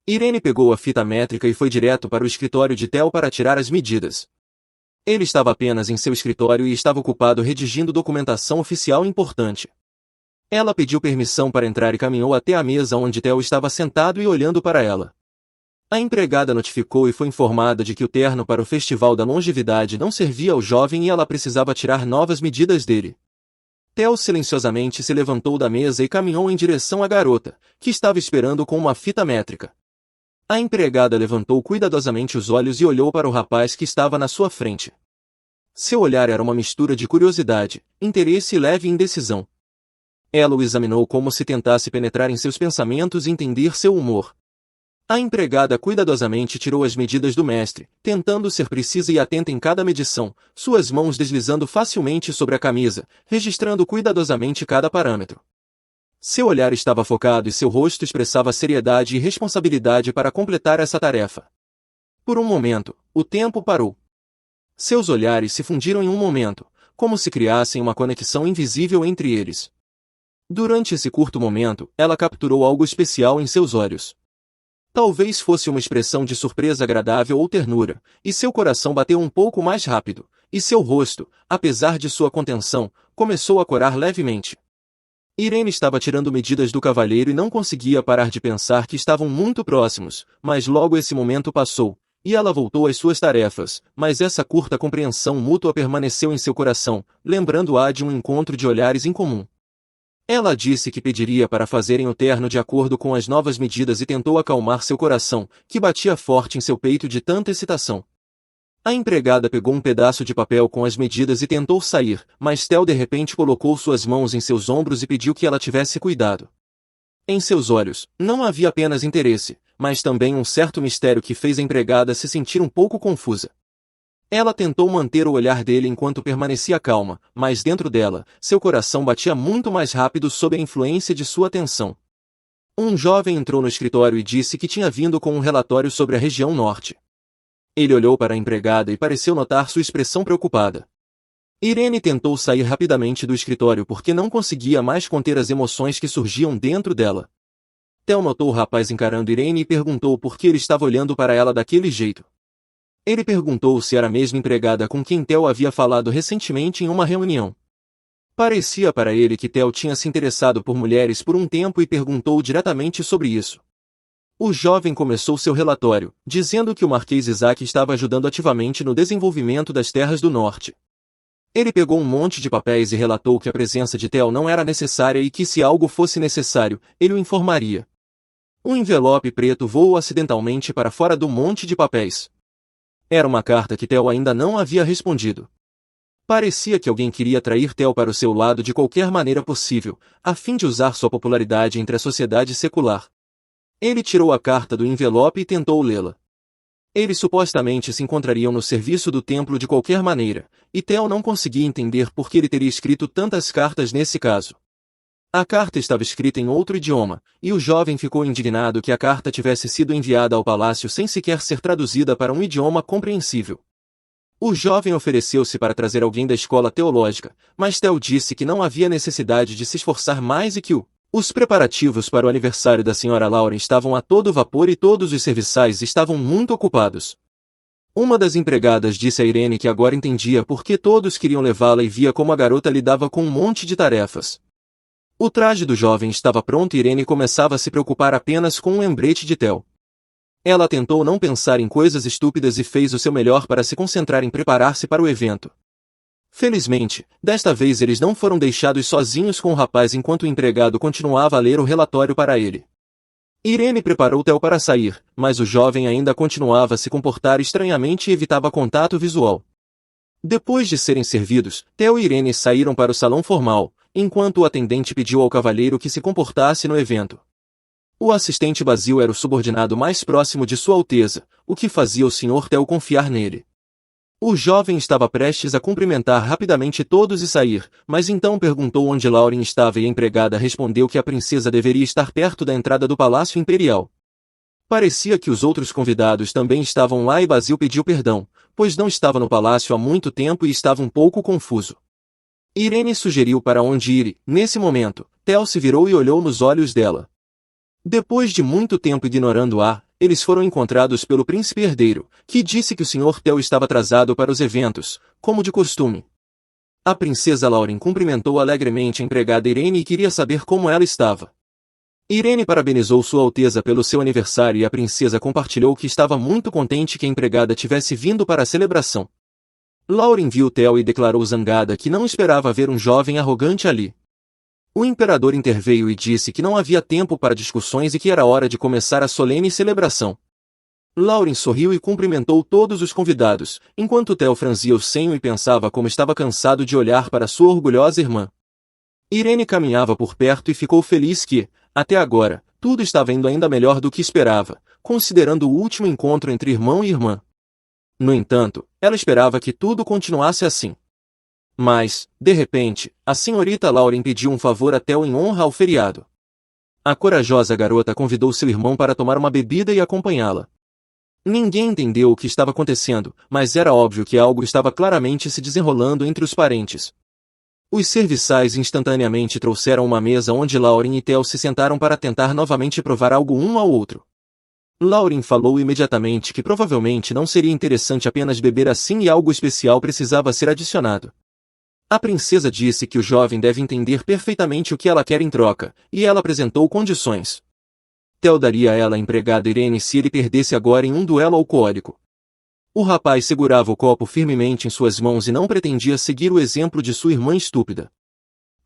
Irene pegou a fita métrica e foi direto para o escritório de Theo para tirar as medidas. Ele estava apenas em seu escritório e estava ocupado redigindo documentação oficial importante. Ela pediu permissão para entrar e caminhou até a mesa onde Theo estava sentado e olhando para ela. A empregada notificou e foi informada de que o terno para o Festival da Longevidade não servia ao jovem e ela precisava tirar novas medidas dele. Theo silenciosamente se levantou da mesa e caminhou em direção à garota, que estava esperando com uma fita métrica. A empregada levantou cuidadosamente os olhos e olhou para o rapaz que estava na sua frente. Seu olhar era uma mistura de curiosidade, interesse e leve indecisão. Ela o examinou como se tentasse penetrar em seus pensamentos e entender seu humor. A empregada cuidadosamente tirou as medidas do mestre, tentando ser precisa e atenta em cada medição, suas mãos deslizando facilmente sobre a camisa, registrando cuidadosamente cada parâmetro. Seu olhar estava focado e seu rosto expressava seriedade e responsabilidade para completar essa tarefa. Por um momento, o tempo parou. Seus olhares se fundiram em um momento, como se criassem uma conexão invisível entre eles. Durante esse curto momento, ela capturou algo especial em seus olhos. Talvez fosse uma expressão de surpresa agradável ou ternura, e seu coração bateu um pouco mais rápido, e seu rosto, apesar de sua contenção, começou a corar levemente. Irene estava tirando medidas do cavalheiro e não conseguia parar de pensar que estavam muito próximos, mas logo esse momento passou, e ela voltou às suas tarefas, mas essa curta compreensão mútua permaneceu em seu coração, lembrando-a de um encontro de olhares em comum. Ela disse que pediria para fazerem o terno de acordo com as novas medidas e tentou acalmar seu coração, que batia forte em seu peito de tanta excitação. A empregada pegou um pedaço de papel com as medidas e tentou sair, mas Theo de repente colocou suas mãos em seus ombros e pediu que ela tivesse cuidado. Em seus olhos, não havia apenas interesse, mas também um certo mistério que fez a empregada se sentir um pouco confusa. Ela tentou manter o olhar dele enquanto permanecia calma, mas dentro dela, seu coração batia muito mais rápido sob a influência de sua atenção. Um jovem entrou no escritório e disse que tinha vindo com um relatório sobre a região norte. Ele olhou para a empregada e pareceu notar sua expressão preocupada. Irene tentou sair rapidamente do escritório porque não conseguia mais conter as emoções que surgiam dentro dela. Theo notou o rapaz encarando Irene e perguntou por que ele estava olhando para ela daquele jeito. Ele perguntou se era a mesma empregada com quem Theo havia falado recentemente em uma reunião. Parecia para ele que Theo tinha se interessado por mulheres por um tempo e perguntou diretamente sobre isso. O jovem começou seu relatório, dizendo que o Marquês Isaac estava ajudando ativamente no desenvolvimento das terras do norte. Ele pegou um monte de papéis e relatou que a presença de Theo não era necessária e que se algo fosse necessário, ele o informaria. Um envelope preto voou acidentalmente para fora do monte de papéis. Era uma carta que Theo ainda não havia respondido. Parecia que alguém queria atrair Theo para o seu lado de qualquer maneira possível, a fim de usar sua popularidade entre a sociedade secular. Ele tirou a carta do envelope e tentou lê-la. Eles supostamente se encontrariam no serviço do templo de qualquer maneira, e Theo não conseguia entender por que ele teria escrito tantas cartas nesse caso. A carta estava escrita em outro idioma, e o jovem ficou indignado que a carta tivesse sido enviada ao palácio sem sequer ser traduzida para um idioma compreensível. O jovem ofereceu-se para trazer alguém da escola teológica, mas Theo disse que não havia necessidade de se esforçar mais e que os preparativos para o aniversário da Sra. Lauren estavam a todo vapor e todos os serviçais estavam muito ocupados. Uma das empregadas disse a Irene que agora entendia por que todos queriam levá-la e via como a garota lidava com um monte de tarefas. O traje do jovem estava pronto e Irene começava a se preocupar apenas com um lembrete de Theo. Ela tentou não pensar em coisas estúpidas e fez o seu melhor para se concentrar em preparar-se para o evento. Felizmente, desta vez eles não foram deixados sozinhos com o rapaz enquanto o empregado continuava a ler o relatório para ele. Irene preparou Theo para sair, mas o jovem ainda continuava a se comportar estranhamente e evitava contato visual. Depois de serem servidos, Theo e Irene saíram para o salão formal, enquanto o atendente pediu ao cavalheiro que se comportasse no evento. O assistente Basil era o subordinado mais próximo de Sua Alteza, o que fazia o Sr. Theo confiar nele. O jovem estava prestes a cumprimentar rapidamente todos e sair, mas então perguntou onde Lauren estava e a empregada respondeu que a princesa deveria estar perto da entrada do Palácio Imperial. Parecia que os outros convidados também estavam lá e Basil pediu perdão, pois não estava no palácio há muito tempo e estava um pouco confuso. Irene sugeriu para onde ir e, nesse momento, Theo se virou e olhou nos olhos dela. Depois de muito tempo ignorando-a, eles foram encontrados pelo príncipe herdeiro, que disse que o Sr. Theo estava atrasado para os eventos, como de costume. A princesa Lauren cumprimentou alegremente a empregada Irene e queria saber como ela estava. Irene parabenizou Sua Alteza pelo seu aniversário e a princesa compartilhou que estava muito contente que a empregada tivesse vindo para a celebração. Lauren viu Theo e declarou zangada que não esperava ver um jovem arrogante ali. O imperador interveio e disse que não havia tempo para discussões e que era hora de começar a solene celebração. Lauren sorriu e cumprimentou todos os convidados, enquanto Theo franzia o senho e pensava como estava cansado de olhar para sua orgulhosa irmã. Irene caminhava por perto e ficou feliz que, até agora, tudo estava indo ainda melhor do que esperava, considerando o último encontro entre irmão e irmã. No entanto, ela esperava que tudo continuasse assim. Mas, de repente, a senhorita Lauren pediu um favor a Theo em honra ao feriado. A corajosa garota convidou seu irmão para tomar uma bebida e acompanhá-la. Ninguém entendeu o que estava acontecendo, mas era óbvio que algo estava claramente se desenrolando entre os parentes. Os serviçais instantaneamente trouxeram uma mesa onde Lauren e Theo se sentaram para tentar novamente provar algo um ao outro. Lauren falou imediatamente que provavelmente não seria interessante apenas beber assim e algo especial precisava ser adicionado. A princesa disse que o jovem deve entender perfeitamente o que ela quer em troca, e ela apresentou condições. Theo daria a ela a empregada Irene se ele perdesse agora em um duelo alcoólico. O rapaz segurava o copo firmemente em suas mãos e não pretendia seguir o exemplo de sua irmã estúpida.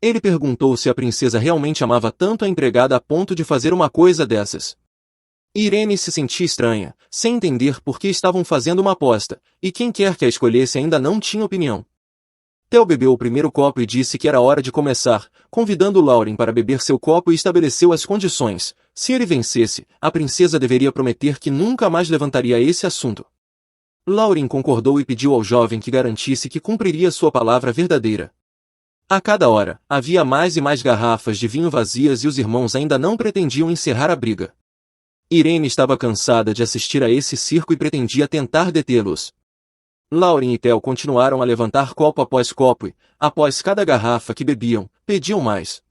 Ele perguntou se a princesa realmente amava tanto a empregada a ponto de fazer uma coisa dessas. Irene se sentia estranha, sem entender por que estavam fazendo uma aposta, e quem quer que a escolhesse ainda não tinha opinião. Theo bebeu o primeiro copo e disse que era hora de começar, convidando Lauren para beber seu copo e estabeleceu as condições. Se ele vencesse, a princesa deveria prometer que nunca mais levantaria esse assunto. Lauren concordou e pediu ao jovem que garantisse que cumpriria sua palavra verdadeira. A cada hora, havia mais e mais garrafas de vinho vazias e os irmãos ainda não pretendiam encerrar a briga. Irene estava cansada de assistir a esse circo e pretendia tentar detê-los. Lauren e Theo continuaram a levantar copo após copo e, após cada garrafa que bebiam, pediam mais.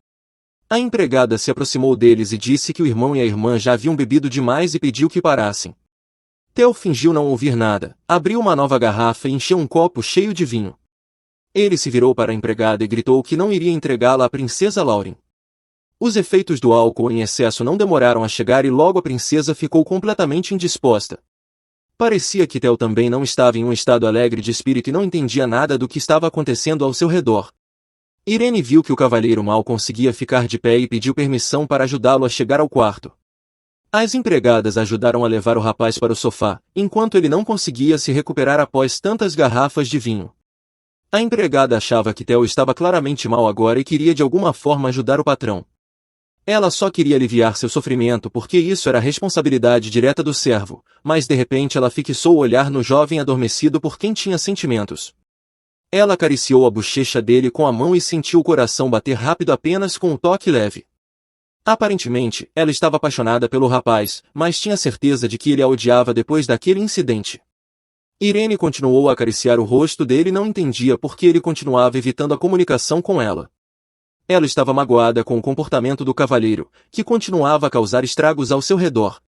A empregada se aproximou deles e disse que o irmão e a irmã já haviam bebido demais e pediu que parassem. Theo fingiu não ouvir nada, abriu uma nova garrafa e encheu um copo cheio de vinho. Ele se virou para a empregada e gritou que não iria entregá-la à princesa Lauren. Os efeitos do álcool em excesso não demoraram a chegar e logo a princesa ficou completamente indisposta. Parecia que Theo também não estava em um estado alegre de espírito e não entendia nada do que estava acontecendo ao seu redor. Irene viu que o cavalheiro mal conseguia ficar de pé e pediu permissão para ajudá-lo a chegar ao quarto. As empregadas ajudaram a levar o rapaz para o sofá, enquanto ele não conseguia se recuperar após tantas garrafas de vinho. A empregada achava que Theo estava claramente mal agora e queria de alguma forma ajudar o patrão. Ela só queria aliviar seu sofrimento porque isso era responsabilidade direta do servo, mas de repente ela fixou o olhar no jovem adormecido por quem tinha sentimentos. Ela acariciou a bochecha dele com a mão e sentiu o coração bater rápido apenas com um toque leve. Aparentemente, ela estava apaixonada pelo rapaz, mas tinha certeza de que ele a odiava depois daquele incidente. Irene continuou a acariciar o rosto dele e não entendia por que ele continuava evitando a comunicação com ela. Ela estava magoada com o comportamento do cavalheiro, que continuava a causar estragos ao seu redor.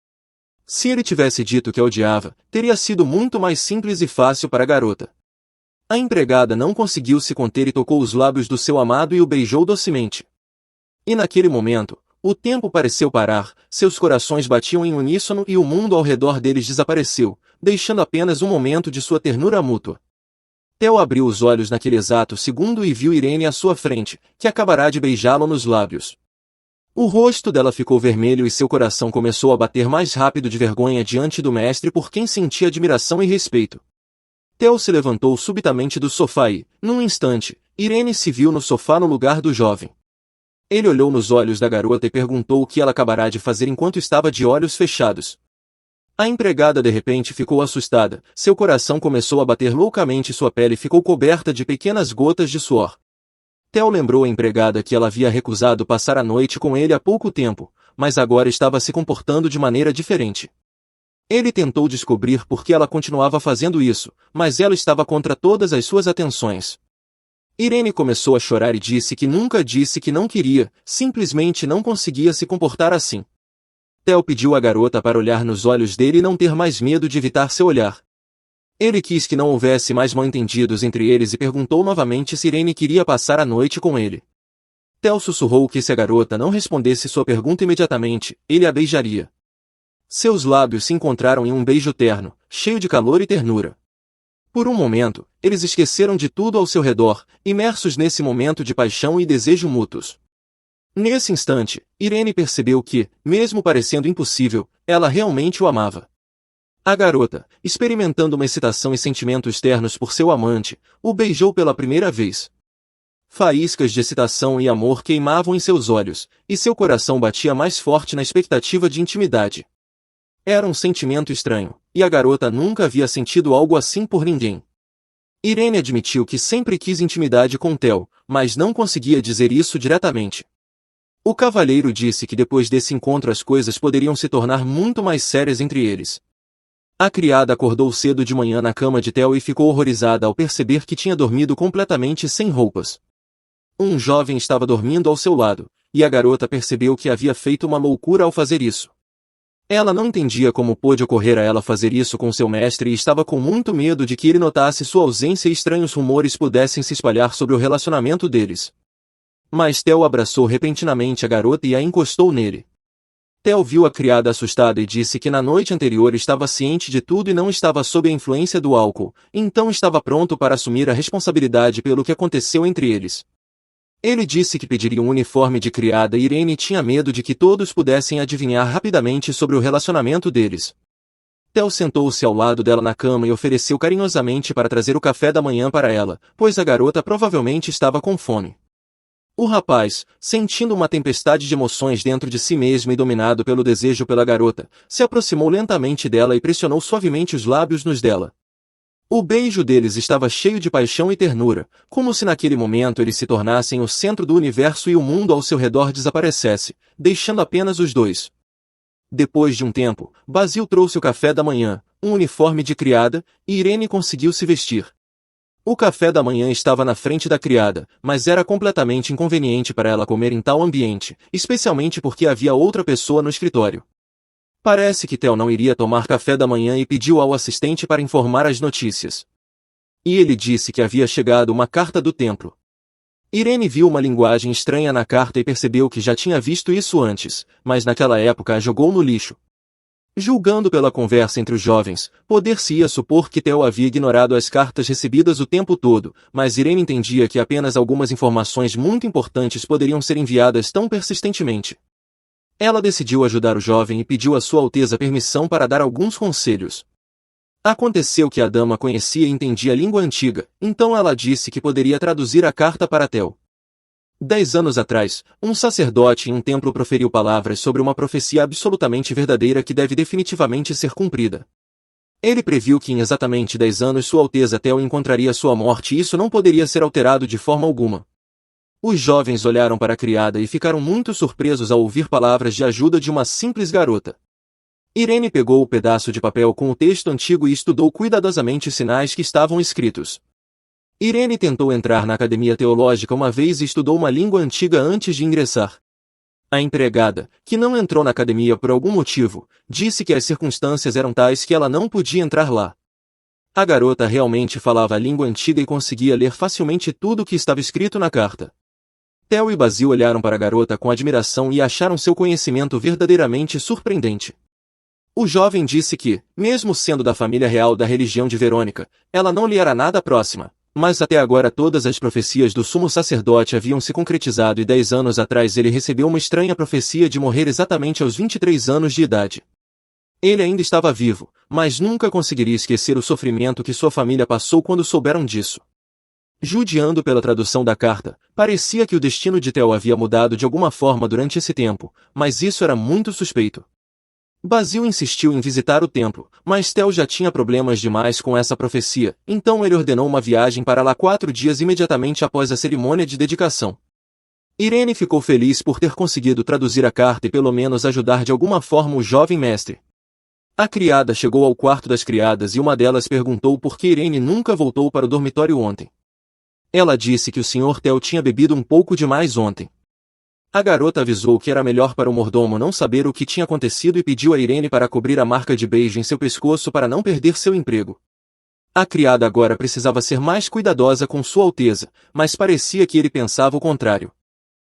Se ele tivesse dito que a odiava, teria sido muito mais simples e fácil para a garota. A empregada não conseguiu se conter e tocou os lábios do seu amado e o beijou docemente. E naquele momento, o tempo pareceu parar, seus corações batiam em uníssono e o mundo ao redor deles desapareceu, deixando apenas um momento de sua ternura mútua. Theo abriu os olhos naquele exato segundo e viu Irene à sua frente, que acabará de beijá-lo nos lábios. O rosto dela ficou vermelho e seu coração começou a bater mais rápido de vergonha diante do mestre por quem sentia admiração e respeito. Theo se levantou subitamente do sofá e, num instante, Irene se viu no sofá no lugar do jovem. Ele olhou nos olhos da garota e perguntou o que ela acabará de fazer enquanto estava de olhos fechados. A empregada de repente ficou assustada, seu coração começou a bater loucamente e sua pele ficou coberta de pequenas gotas de suor. Theo lembrou a empregada que ela havia recusado passar a noite com ele há pouco tempo, mas agora estava se comportando de maneira diferente. Ele tentou descobrir por que ela continuava fazendo isso, mas ela estava contra todas as suas atenções. Irene começou a chorar e disse que nunca disse que não queria, simplesmente não conseguia se comportar assim. Theo pediu à garota para olhar nos olhos dele e não ter mais medo de evitar seu olhar. Ele quis que não houvesse mais mal-entendidos entre eles e perguntou novamente se Irene queria passar a noite com ele. Theo sussurrou que se a garota não respondesse sua pergunta imediatamente, ele a beijaria. Seus lábios se encontraram em um beijo terno, cheio de calor e ternura. Por um momento, eles esqueceram de tudo ao seu redor, imersos nesse momento de paixão e desejo mútuos. Nesse instante, Irene percebeu que, mesmo parecendo impossível, ela realmente o amava. A garota, experimentando uma excitação e sentimentos ternos por seu amante, o beijou pela primeira vez. Faíscas de excitação e amor queimavam em seus olhos, e seu coração batia mais forte na expectativa de intimidade. Era um sentimento estranho, e a garota nunca havia sentido algo assim por ninguém. Irene admitiu que sempre quis intimidade com Theo, mas não conseguia dizer isso diretamente. O cavalheiro disse que depois desse encontro as coisas poderiam se tornar muito mais sérias entre eles. A criada acordou cedo de manhã na cama de Theo e ficou horrorizada ao perceber que tinha dormido completamente sem roupas. Um jovem estava dormindo ao seu lado, e a garota percebeu que havia feito uma loucura ao fazer isso. Ela não entendia como pôde ocorrer a ela fazer isso com seu mestre e estava com muito medo de que ele notasse sua ausência e estranhos rumores pudessem se espalhar sobre o relacionamento deles. Mas Theo abraçou repentinamente a garota e a encostou nele. Theo viu a criada assustada e disse que na noite anterior estava ciente de tudo e não estava sob a influência do álcool, então estava pronto para assumir a responsabilidade pelo que aconteceu entre eles. Ele disse que pediria um uniforme de criada e Irene tinha medo de que todos pudessem adivinhar rapidamente sobre o relacionamento deles. Theo sentou-se ao lado dela na cama e ofereceu carinhosamente para trazer o café da manhã para ela, pois a garota provavelmente estava com fome. O rapaz, sentindo uma tempestade de emoções dentro de si mesmo e dominado pelo desejo pela garota, se aproximou lentamente dela e pressionou suavemente os lábios nos dela. O beijo deles estava cheio de paixão e ternura, como se naquele momento eles se tornassem o centro do universo e o mundo ao seu redor desaparecesse, deixando apenas os dois. Depois de um tempo, Basil trouxe o café da manhã, um uniforme de criada, e Irene conseguiu se vestir. O café da manhã estava na frente da criada, mas era completamente inconveniente para ela comer em tal ambiente, especialmente porque havia outra pessoa no escritório. Parece que Theo não iria tomar café da manhã e pediu ao assistente para informar as notícias. E ele disse que havia chegado uma carta do templo. Irene viu uma linguagem estranha na carta e percebeu que já tinha visto isso antes, mas naquela época a jogou no lixo. Julgando pela conversa entre os jovens, poder-se-ia supor que Theo havia ignorado as cartas recebidas o tempo todo, mas Irene entendia que apenas algumas informações muito importantes poderiam ser enviadas tão persistentemente. Ela decidiu ajudar o jovem e pediu a Sua Alteza permissão para dar alguns conselhos. Aconteceu que a dama conhecia e entendia a língua antiga, então ela disse que poderia traduzir a carta para Theo. 10 anos atrás, um sacerdote em um templo proferiu palavras sobre uma profecia absolutamente verdadeira que deve definitivamente ser cumprida. Ele previu que em exatamente 10 anos Sua Alteza Theo encontraria sua morte e isso não poderia ser alterado de forma alguma. Os jovens olharam para a criada e ficaram muito surpresos ao ouvir palavras de ajuda de uma simples garota. Irene pegou o pedaço de papel com o texto antigo e estudou cuidadosamente os sinais que estavam escritos. Irene tentou entrar na academia teológica uma vez e estudou uma língua antiga antes de ingressar. A empregada, que não entrou na academia por algum motivo, disse que as circunstâncias eram tais que ela não podia entrar lá. A garota realmente falava a língua antiga e conseguia ler facilmente tudo o que estava escrito na carta. Theo e Basil olharam para a garota com admiração e acharam seu conhecimento verdadeiramente surpreendente. O jovem disse que, mesmo sendo da família real da religião de Verônica, ela não lhe era nada próxima, mas até agora todas as profecias do sumo sacerdote haviam se concretizado e 10 anos atrás ele recebeu uma estranha profecia de morrer exatamente aos 23 anos de idade. Ele ainda estava vivo, mas nunca conseguiria esquecer o sofrimento que sua família passou quando souberam disso. Judiando pela tradução da carta, parecia que o destino de Theo havia mudado de alguma forma durante esse tempo, mas isso era muito suspeito. Basil insistiu em visitar o templo, mas Theo já tinha problemas demais com essa profecia, então ele ordenou uma viagem para lá 4 dias imediatamente após a cerimônia de dedicação. Irene ficou feliz por ter conseguido traduzir a carta e pelo menos ajudar de alguma forma o jovem mestre. A criada chegou ao quarto das criadas e uma delas perguntou por que Irene nunca voltou para o dormitório ontem. Ela disse que o Sr. Theo tinha bebido um pouco demais ontem. A garota avisou que era melhor para o mordomo não saber o que tinha acontecido e pediu a Irene para cobrir a marca de beijo em seu pescoço para não perder seu emprego. A criada agora precisava ser mais cuidadosa com Sua Alteza, mas parecia que ele pensava o contrário.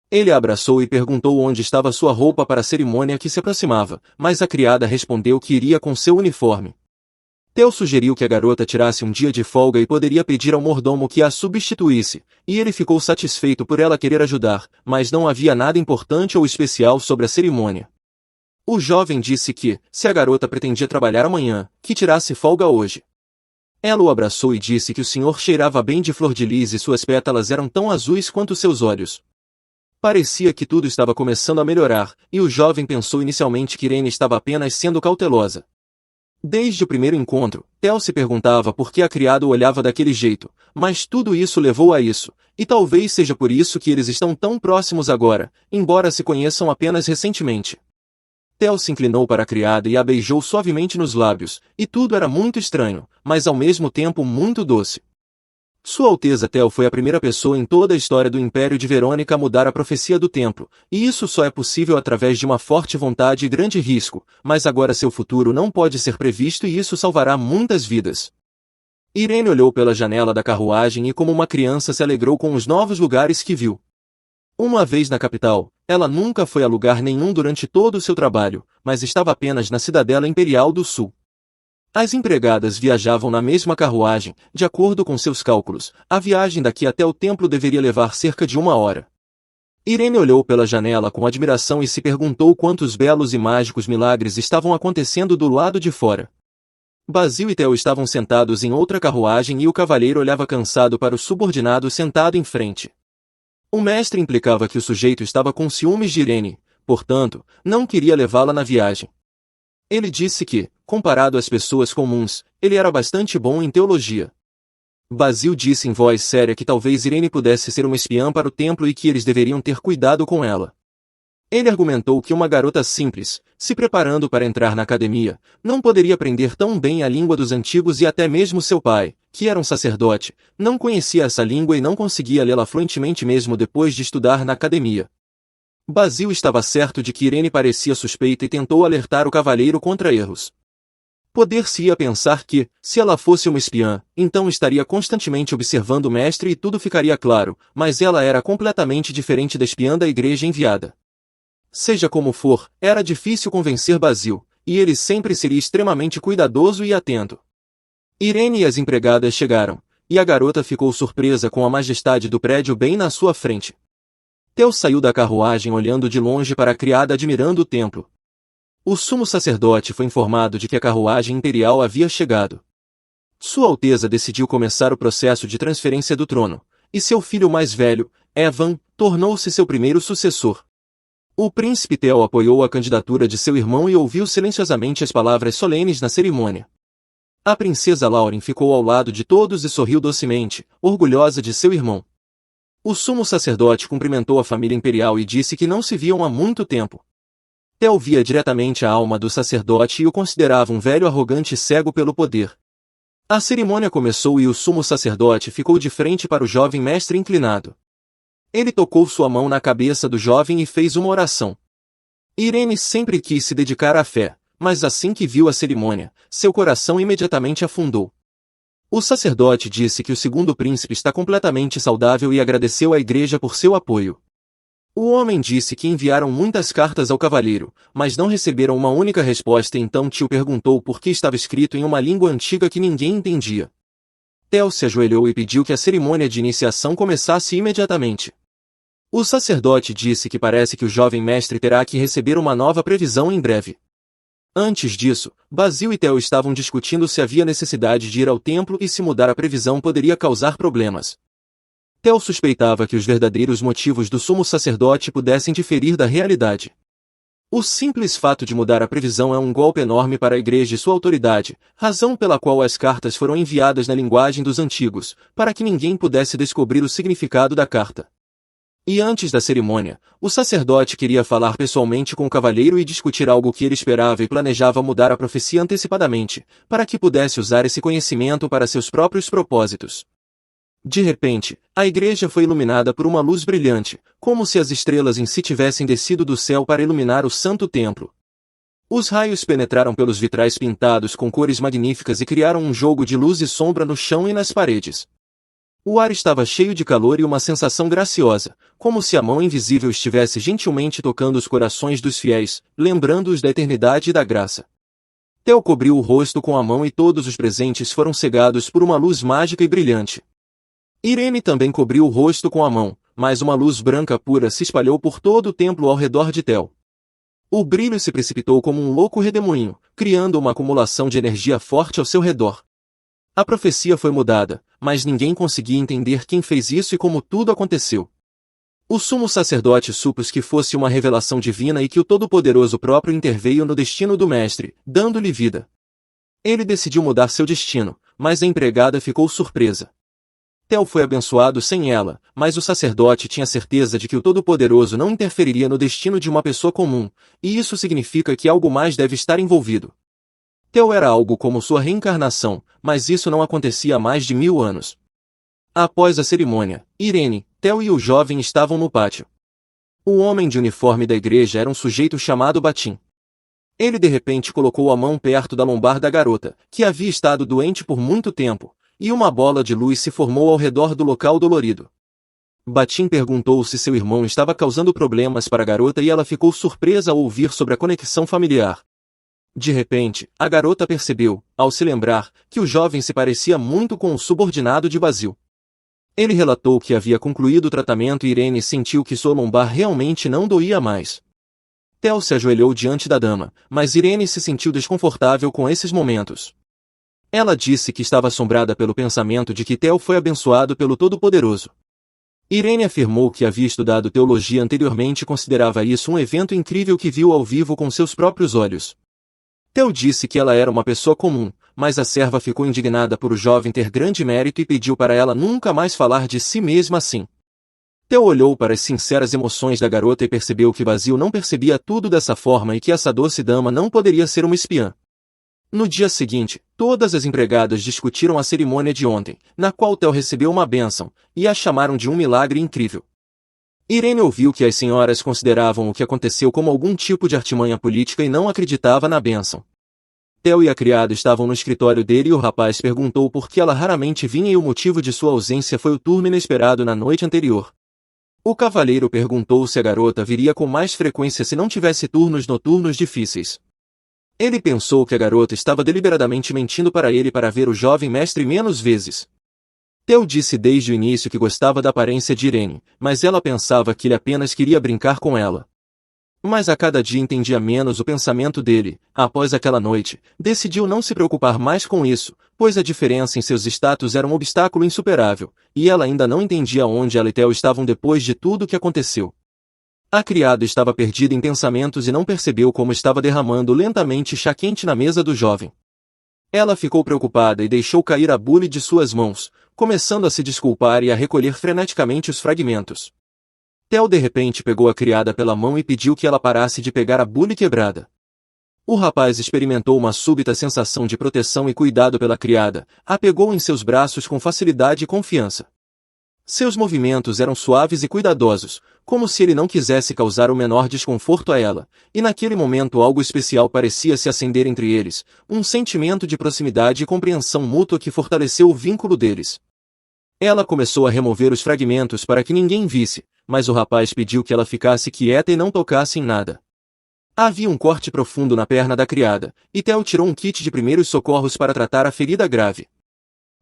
Ele a abraçou e perguntou onde estava sua roupa para a cerimônia que se aproximava, mas a criada respondeu que iria com seu uniforme. Theo sugeriu que a garota tirasse um dia de folga e poderia pedir ao mordomo que a substituísse, e ele ficou satisfeito por ela querer ajudar, mas não havia nada importante ou especial sobre a cerimônia. O jovem disse que, se a garota pretendia trabalhar amanhã, que tirasse folga hoje. Ela o abraçou e disse que o senhor cheirava bem de flor de lis e suas pétalas eram tão azuis quanto seus olhos. Parecia que tudo estava começando a melhorar, e o jovem pensou inicialmente que Irene estava apenas sendo cautelosa. Desde o primeiro encontro, Theo se perguntava por que a criada o olhava daquele jeito, mas tudo isso levou a isso, e talvez seja por isso que eles estão tão próximos agora, embora se conheçam apenas recentemente. Theo se inclinou para a criada e a beijou suavemente nos lábios, e tudo era muito estranho, mas ao mesmo tempo muito doce. Sua Alteza Theo foi a primeira pessoa em toda a história do Império de Verônica a mudar a profecia do templo, e isso só é possível através de uma forte vontade e grande risco, mas agora seu futuro não pode ser previsto e isso salvará muitas vidas. Irene olhou pela janela da carruagem e como uma criança se alegrou com os novos lugares que viu. Uma vez na capital, ela nunca foi a lugar nenhum durante todo o seu trabalho, mas estava apenas na Cidadela Imperial do Sul. As empregadas viajavam na mesma carruagem, de acordo com seus cálculos, a viagem daqui até o templo deveria levar cerca de 1 hora. Irene olhou pela janela com admiração e se perguntou quantos belos e mágicos milagres estavam acontecendo do lado de fora. Basil e Theo estavam sentados em outra carruagem e o cavalheiro olhava cansado para o subordinado sentado em frente. O mestre implicava que o sujeito estava com ciúmes de Irene, portanto, não queria levá-la na viagem. Ele disse que, comparado às pessoas comuns, ele era bastante bom em teologia. Basil disse em voz séria que talvez Irene pudesse ser uma espiã para o templo e que eles deveriam ter cuidado com ela. Ele argumentou que uma garota simples, se preparando para entrar na academia, não poderia aprender tão bem a língua dos antigos e até mesmo seu pai, que era um sacerdote, não conhecia essa língua e não conseguia lê-la fluentemente mesmo depois de estudar na academia. Basil estava certo de que Irene parecia suspeita e tentou alertar o cavalheiro contra erros. Poder-se-ia pensar que, se ela fosse uma espiã, então estaria constantemente observando o mestre e tudo ficaria claro, mas ela era completamente diferente da espiã da igreja enviada. Seja como for, era difícil convencer Basil, e ele sempre seria extremamente cuidadoso e atento. Irene e as empregadas chegaram, e a garota ficou surpresa com a majestade do prédio bem na sua frente. Theo saiu da carruagem olhando de longe para a criada admirando o templo. O sumo sacerdote foi informado de que a carruagem imperial havia chegado. Sua Alteza decidiu começar o processo de transferência do trono, e seu filho mais velho, Evan, tornou-se seu primeiro sucessor. O príncipe Theo apoiou a candidatura de seu irmão e ouviu silenciosamente as palavras solenes na cerimônia. A princesa Lauren ficou ao lado de todos e sorriu docemente, orgulhosa de seu irmão. O sumo sacerdote cumprimentou a família imperial e disse que não se viam há muito tempo. Theo via diretamente a alma do sacerdote e o considerava um velho arrogante e cego pelo poder. A cerimônia começou e o sumo sacerdote ficou de frente para o jovem mestre inclinado. Ele tocou sua mão na cabeça do jovem e fez uma oração. Irene sempre quis se dedicar à fé, mas assim que viu a cerimônia, seu coração imediatamente afundou. O sacerdote disse que o segundo príncipe está completamente saudável e agradeceu à igreja por seu apoio. O homem disse que enviaram muitas cartas ao cavalheiro, mas não receberam uma única resposta e então tio perguntou por que estava escrito em uma língua antiga que ninguém entendia. Theo se ajoelhou e pediu que a cerimônia de iniciação começasse imediatamente. O sacerdote disse que parece que o jovem mestre terá que receber uma nova previsão em breve. Antes disso, Basil e Theo estavam discutindo se havia necessidade de ir ao templo e se mudar a previsão poderia causar problemas. Theo suspeitava que os verdadeiros motivos do sumo sacerdote pudessem diferir da realidade. O simples fato de mudar a previsão é um golpe enorme para a igreja e sua autoridade, razão pela qual as cartas foram enviadas na linguagem dos antigos, para que ninguém pudesse descobrir o significado da carta. E antes da cerimônia, o sacerdote queria falar pessoalmente com o cavalheiro e discutir algo que ele esperava e planejava mudar a profecia antecipadamente, para que pudesse usar esse conhecimento para seus próprios propósitos. De repente, a igreja foi iluminada por uma luz brilhante, como se as estrelas em si tivessem descido do céu para iluminar o santo templo. Os raios penetraram pelos vitrais pintados com cores magníficas e criaram um jogo de luz e sombra no chão e nas paredes. O ar estava cheio de calor e uma sensação graciosa, como se a mão invisível estivesse gentilmente tocando os corações dos fiéis, lembrando-os da eternidade e da graça. Theo cobriu o rosto com a mão e todos os presentes foram cegados por uma luz mágica e brilhante. Irene também cobriu o rosto com a mão, mas uma luz branca pura se espalhou por todo o templo ao redor de Theo. O brilho se precipitou como um louco redemoinho, criando uma acumulação de energia forte ao seu redor. A profecia foi mudada, mas ninguém conseguia entender quem fez isso e como tudo aconteceu. O sumo sacerdote supôs que fosse uma revelação divina e que o Todo-Poderoso próprio interveio no destino do mestre, dando-lhe vida. Ele decidiu mudar seu destino, mas a empregada ficou surpresa. Theo foi abençoado sem ela, mas o sacerdote tinha certeza de que o Todo-Poderoso não interferiria no destino de uma pessoa comum, e isso significa que algo mais deve estar envolvido. Theo era algo como sua reencarnação, mas isso não acontecia há mais de 1000 anos. Após a cerimônia, Irene, Theo e o jovem estavam no pátio. O homem de uniforme da igreja era um sujeito chamado Batim. Ele de repente colocou a mão perto da lombar da garota, que havia estado doente por muito tempo, e uma bola de luz se formou ao redor do local dolorido. Batim perguntou se seu irmão estava causando problemas para a garota e ela ficou surpresa ao ouvir sobre a conexão familiar. De repente, a garota percebeu, ao se lembrar, que o jovem se parecia muito com o subordinado de Basil. Ele relatou que havia concluído o tratamento e Irene sentiu que sua lombar realmente não doía mais. Theo se ajoelhou diante da dama, mas Irene se sentiu desconfortável com esses momentos. Ela disse que estava assombrada pelo pensamento de que Theo foi abençoado pelo Todo-Poderoso. Irene afirmou que havia estudado teologia anteriormente e considerava isso um evento incrível que viu ao vivo com seus próprios olhos. Theo disse que ela era uma pessoa comum, mas a serva ficou indignada por o jovem ter grande mérito e pediu para ela nunca mais falar de si mesma assim. Theo olhou para as sinceras emoções da garota e percebeu que Basil não percebia tudo dessa forma e que essa doce dama não poderia ser uma espiã. No dia seguinte, todas as empregadas discutiram a cerimônia de ontem, na qual Theo recebeu uma bênção, e a chamaram de um milagre incrível. Irene ouviu que as senhoras consideravam o que aconteceu como algum tipo de artimanha política e não acreditava na bênção. Theo e a criada estavam no escritório dele e o rapaz perguntou por que ela raramente vinha e o motivo de sua ausência foi o turno inesperado na noite anterior. O cavalheiro perguntou se a garota viria com mais frequência se não tivesse turnos noturnos difíceis. Ele pensou que a garota estava deliberadamente mentindo para ele para ver o jovem mestre menos vezes. Theo disse desde o início que gostava da aparência de Irene, mas ela pensava que ele apenas queria brincar com ela. Mas a cada dia entendia menos o pensamento dele. Após aquela noite, decidiu não se preocupar mais com isso, pois a diferença em seus status era um obstáculo insuperável, e ela ainda não entendia onde ela e Theo estavam depois de tudo o que aconteceu. A criada estava perdida em pensamentos e não percebeu como estava derramando lentamente chá quente na mesa do jovem. Ela ficou preocupada e deixou cair a bule de suas mãos, começando a se desculpar e a recolher freneticamente os fragmentos. Theo de repente pegou a criada pela mão e pediu que ela parasse de pegar a bule quebrada. O rapaz experimentou uma súbita sensação de proteção e cuidado pela criada, a pegou em seus braços com facilidade e confiança. Seus movimentos eram suaves e cuidadosos, como se ele não quisesse causar o menor desconforto a ela, e naquele momento algo especial parecia se acender entre eles, um sentimento de proximidade e compreensão mútua que fortaleceu o vínculo deles. Ela começou a remover os fragmentos para que ninguém visse, mas o rapaz pediu que ela ficasse quieta e não tocasse em nada. Havia um corte profundo na perna da criada, e Theo tirou um kit de primeiros socorros para tratar a ferida grave.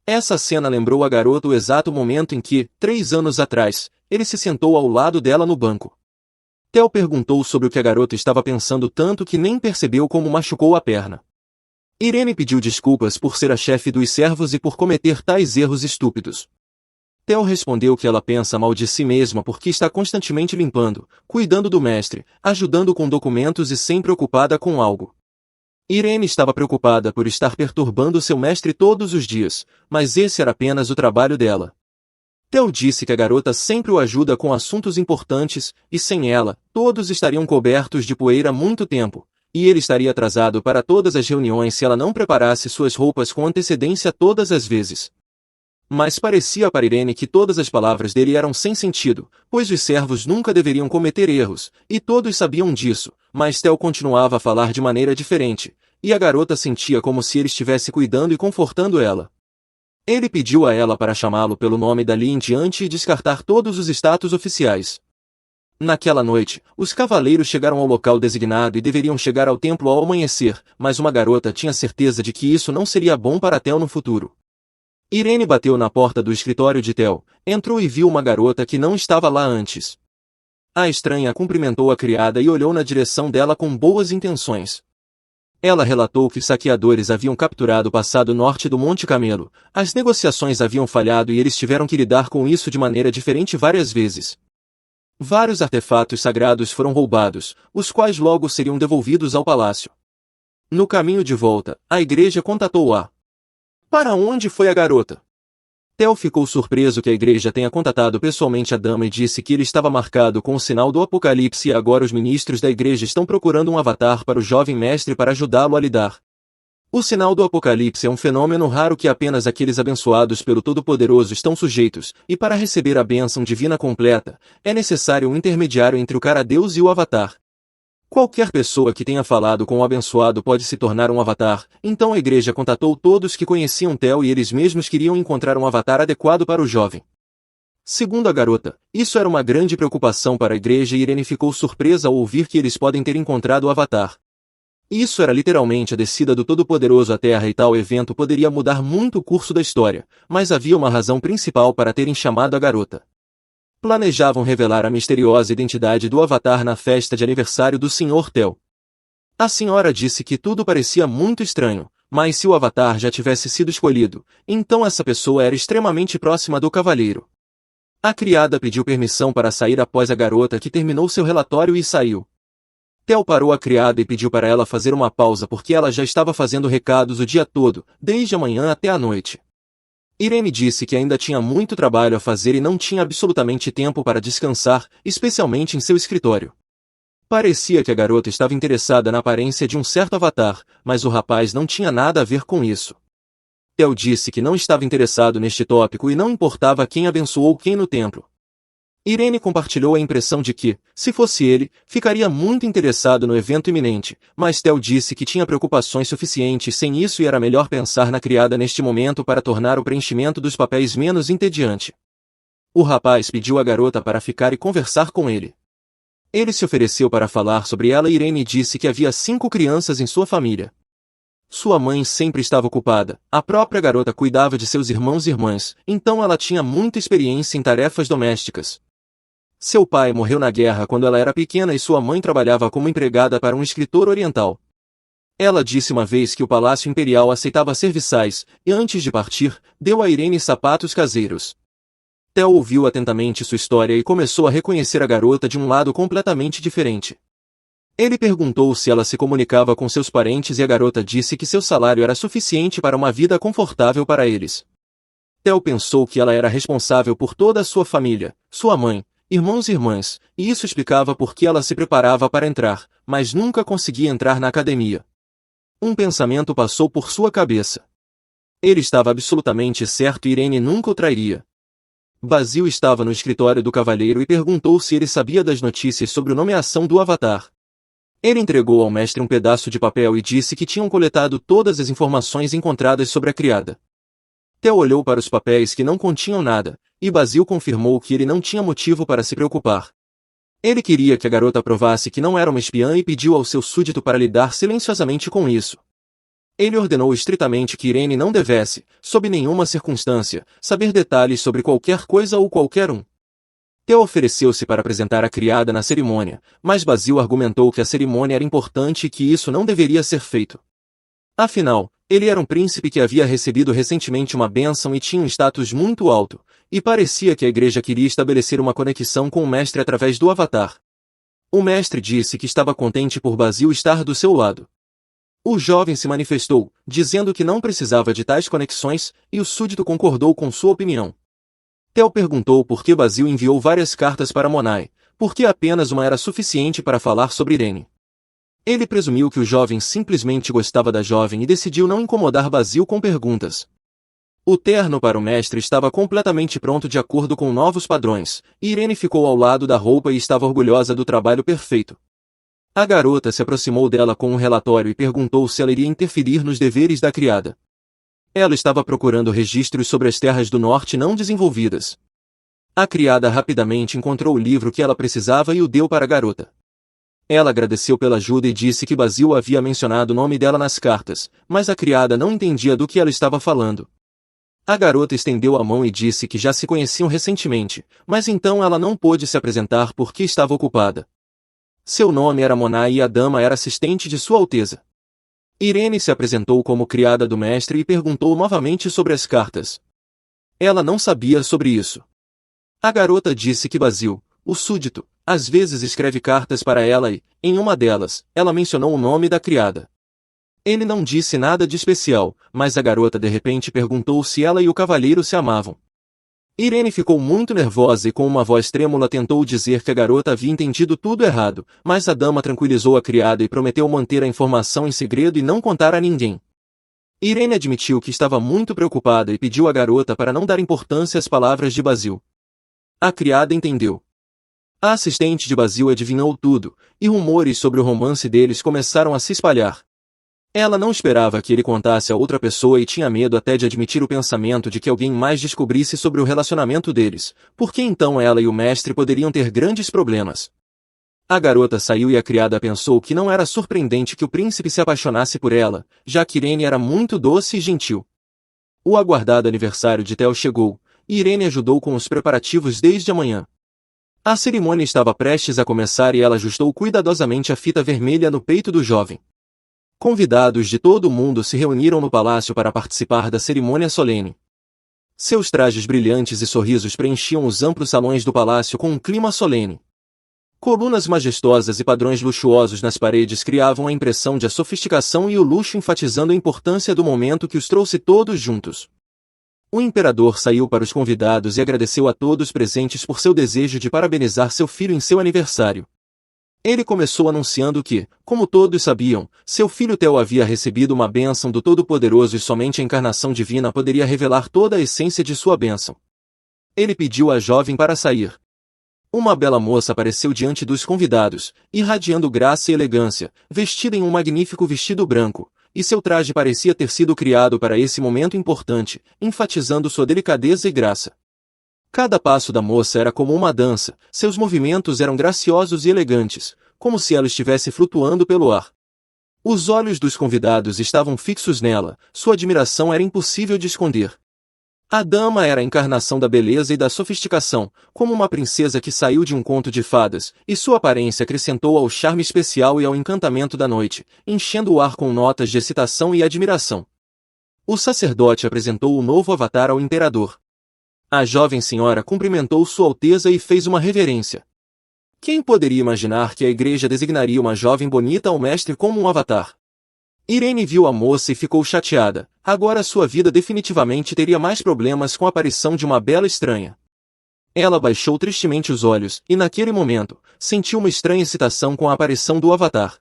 Essa cena lembrou a garota o exato momento em que, 3 anos atrás, ele se sentou ao lado dela no banco. Theo perguntou sobre o que a garota estava pensando tanto que nem percebeu como machucou a perna. Irene pediu desculpas por ser a chefe dos servos e por cometer tais erros estúpidos. Theo respondeu que ela pensa mal de si mesma porque está constantemente limpando, cuidando do mestre, ajudando com documentos e sempre ocupada com algo. Irene estava preocupada por estar perturbando seu mestre todos os dias, mas esse era apenas o trabalho dela. Theo disse que a garota sempre o ajuda com assuntos importantes, e sem ela, todos estariam cobertos de poeira há muito tempo, e ele estaria atrasado para todas as reuniões se ela não preparasse suas roupas com antecedência todas as vezes. Mas parecia para Irene que todas as palavras dele eram sem sentido, pois os servos nunca deveriam cometer erros, e todos sabiam disso, mas Theo continuava a falar de maneira diferente, e a garota sentia como se ele estivesse cuidando e confortando ela. Ele pediu a ela para chamá-lo pelo nome dali em diante e descartar todos os status oficiais. Naquela noite, os cavaleiros chegaram ao local designado e deveriam chegar ao templo ao amanhecer, mas uma garota tinha certeza de que isso não seria bom para Theo no futuro. Irene bateu na porta do escritório de Theo, entrou e viu uma garota que não estava lá antes. A estranha cumprimentou a criada e olhou na direção dela com boas intenções. Ela relatou que os saqueadores haviam capturado o passado norte do Monte Camelo, as negociações haviam falhado e eles tiveram que lidar com isso de maneira diferente várias vezes. Vários artefatos sagrados foram roubados, os quais logo seriam devolvidos ao palácio. No caminho de volta, a igreja contatou-a. Para onde foi a garota? Theo ficou surpreso que a igreja tenha contatado pessoalmente a dama e disse que ele estava marcado com o sinal do Apocalipse e agora os ministros da igreja estão procurando um avatar para o jovem mestre para ajudá-lo a lidar. O sinal do Apocalipse é um fenômeno raro que apenas aqueles abençoados pelo Todo-Poderoso estão sujeitos, e para receber a bênção divina completa, é necessário um intermediário entre o cara-deus e o avatar. Qualquer pessoa que tenha falado com o abençoado pode se tornar um avatar, então a igreja contatou todos que conheciam Theo e eles mesmos queriam encontrar um avatar adequado para o jovem. Segundo a garota, isso era uma grande preocupação para a igreja e Irene ficou surpresa ao ouvir que eles podem ter encontrado o avatar. Isso era literalmente a descida do Todo-Poderoso à Terra e tal evento poderia mudar muito o curso da história, mas havia uma razão principal para terem chamado a garota. Planejavam revelar a misteriosa identidade do avatar na festa de aniversário do Sr. Theo. A senhora disse que tudo parecia muito estranho, mas se o avatar já tivesse sido escolhido, então essa pessoa era extremamente próxima do cavalheiro. A criada pediu permissão para sair após a garota que terminou seu relatório e saiu. Theo parou a criada e pediu para ela fazer uma pausa porque ela já estava fazendo recados o dia todo, desde a manhã até a noite. Irene disse que ainda tinha muito trabalho a fazer e não tinha absolutamente tempo para descansar, especialmente em seu escritório. Parecia que a garota estava interessada na aparência de um certo avatar, mas o rapaz não tinha nada a ver com isso. Theo disse que não estava interessado neste tópico e não importava quem abençoou quem no templo. Irene compartilhou a impressão de que, se fosse ele, ficaria muito interessado no evento iminente, mas Theo disse que tinha preocupações suficientes sem isso e era melhor pensar na criada neste momento para tornar o preenchimento dos papéis menos entediante. O rapaz pediu à garota para ficar e conversar com ele. Ele se ofereceu para falar sobre ela e Irene disse que havia 5 crianças em sua família. Sua mãe sempre estava ocupada, a própria garota cuidava de seus irmãos e irmãs, então ela tinha muita experiência em tarefas domésticas. Seu pai morreu na guerra quando ela era pequena e sua mãe trabalhava como empregada para um escritor oriental. Ela disse uma vez que o Palácio Imperial aceitava serviçais, e antes de partir, deu a Irene sapatos caseiros. Theo ouviu atentamente sua história e começou a reconhecer a garota de um lado completamente diferente. Ele perguntou se ela se comunicava com seus parentes e a garota disse que seu salário era suficiente para uma vida confortável para eles. Theo pensou que ela era responsável por toda a sua família, sua mãe, irmãos e irmãs, e isso explicava por que ela se preparava para entrar, mas nunca conseguia entrar na academia. Um pensamento passou por sua cabeça. Ele estava absolutamente certo e Irene nunca o trairia. Basil estava no escritório do cavalheiro e perguntou se ele sabia das notícias sobre a nomeação do Avatar. Ele entregou ao mestre um pedaço de papel e disse que tinham coletado todas as informações encontradas sobre a criada. Theo olhou para os papéis que não continham nada, e Basil confirmou que ele não tinha motivo para se preocupar. Ele queria que a garota provasse que não era uma espiã e pediu ao seu súdito para lidar silenciosamente com isso. Ele ordenou estritamente que Irene não devesse, sob nenhuma circunstância, saber detalhes sobre qualquer coisa ou qualquer um. Theo ofereceu-se para apresentar a criada na cerimônia, mas Basil argumentou que a cerimônia era importante e que isso não deveria ser feito. Afinal, ele era um príncipe que havia recebido recentemente uma bênção e tinha um status muito alto, e parecia que a igreja queria estabelecer uma conexão com o mestre através do Avatar. O mestre disse que estava contente por Basil estar do seu lado. O jovem se manifestou, dizendo que não precisava de tais conexões, e o súdito concordou com sua opinião. Theo perguntou por que Basil enviou várias cartas para Monai, porque apenas uma era suficiente para falar sobre Irene. Ele presumiu que o jovem simplesmente gostava da jovem e decidiu não incomodar Basil com perguntas. O terno para o mestre estava completamente pronto de acordo com novos padrões, e Irene ficou ao lado da roupa e estava orgulhosa do trabalho perfeito. A garota se aproximou dela com um relatório e perguntou se ela iria interferir nos deveres da criada. Ela estava procurando registros sobre as terras do norte não desenvolvidas. A criada rapidamente encontrou o livro que ela precisava e o deu para a garota. Ela agradeceu pela ajuda e disse que Basil havia mencionado o nome dela nas cartas, mas a criada não entendia do que ela estava falando. A garota estendeu a mão e disse que já se conheciam recentemente, mas então ela não pôde se apresentar porque estava ocupada. Seu nome era Monai e a dama era assistente de Sua Alteza. Irene se apresentou como criada do mestre e perguntou novamente sobre as cartas. Ela não sabia sobre isso. A garota disse que Basil, o súdito, às vezes escreve cartas para ela e, em uma delas, ela mencionou o nome da criada. Ele não disse nada de especial, mas a garota de repente perguntou se ela e o cavalheiro se amavam. Irene ficou muito nervosa e com uma voz trêmula tentou dizer que a garota havia entendido tudo errado, mas a dama tranquilizou a criada e prometeu manter a informação em segredo e não contar a ninguém. Irene admitiu que estava muito preocupada e pediu à garota para não dar importância às palavras de Basil. A criada entendeu. A assistente de Basil adivinhou tudo, e rumores sobre o romance deles começaram a se espalhar. Ela não esperava que ele contasse a outra pessoa e tinha medo até de admitir o pensamento de que alguém mais descobrisse sobre o relacionamento deles, porque então ela e o mestre poderiam ter grandes problemas. A garota saiu e a criada pensou que não era surpreendente que o príncipe se apaixonasse por ela, já que Irene era muito doce e gentil. O aguardado aniversário de Theo chegou, e Irene ajudou com os preparativos desde a manhã. A cerimônia estava prestes a começar e ela ajustou cuidadosamente a fita vermelha no peito do jovem. Convidados de todo o mundo se reuniram no palácio para participar da cerimônia solene. Seus trajes brilhantes e sorrisos preenchiam os amplos salões do palácio com um clima solene. Colunas majestosas e padrões luxuosos nas paredes criavam a impressão de sofisticação e o luxo, enfatizando a importância do momento que os trouxe todos juntos. O imperador saiu para os convidados e agradeceu a todos presentes por seu desejo de parabenizar seu filho em seu aniversário. Ele começou anunciando que, como todos sabiam, seu filho Theo havia recebido uma bênção do Todo-Poderoso e somente a encarnação divina poderia revelar toda a essência de sua bênção. Ele pediu à jovem para sair. Uma bela moça apareceu diante dos convidados, irradiando graça e elegância, vestida em um magnífico vestido branco, e seu traje parecia ter sido criado para esse momento importante, enfatizando sua delicadeza e graça. Cada passo da moça era como uma dança, seus movimentos eram graciosos e elegantes, como se ela estivesse flutuando pelo ar. Os olhos dos convidados estavam fixos nela, sua admiração era impossível de esconder. A dama era a encarnação da beleza e da sofisticação, como uma princesa que saiu de um conto de fadas, e sua aparência acrescentou ao charme especial e ao encantamento da noite, enchendo o ar com notas de excitação e admiração. O sacerdote apresentou o novo avatar ao imperador. A jovem senhora cumprimentou Sua Alteza e fez uma reverência. Quem poderia imaginar que a igreja designaria uma jovem bonita ao mestre como um avatar? Irene viu a moça e ficou chateada. Agora sua vida definitivamente teria mais problemas com a aparição de uma bela estranha. Ela baixou tristemente os olhos e, naquele momento, sentiu uma estranha excitação com a aparição do avatar.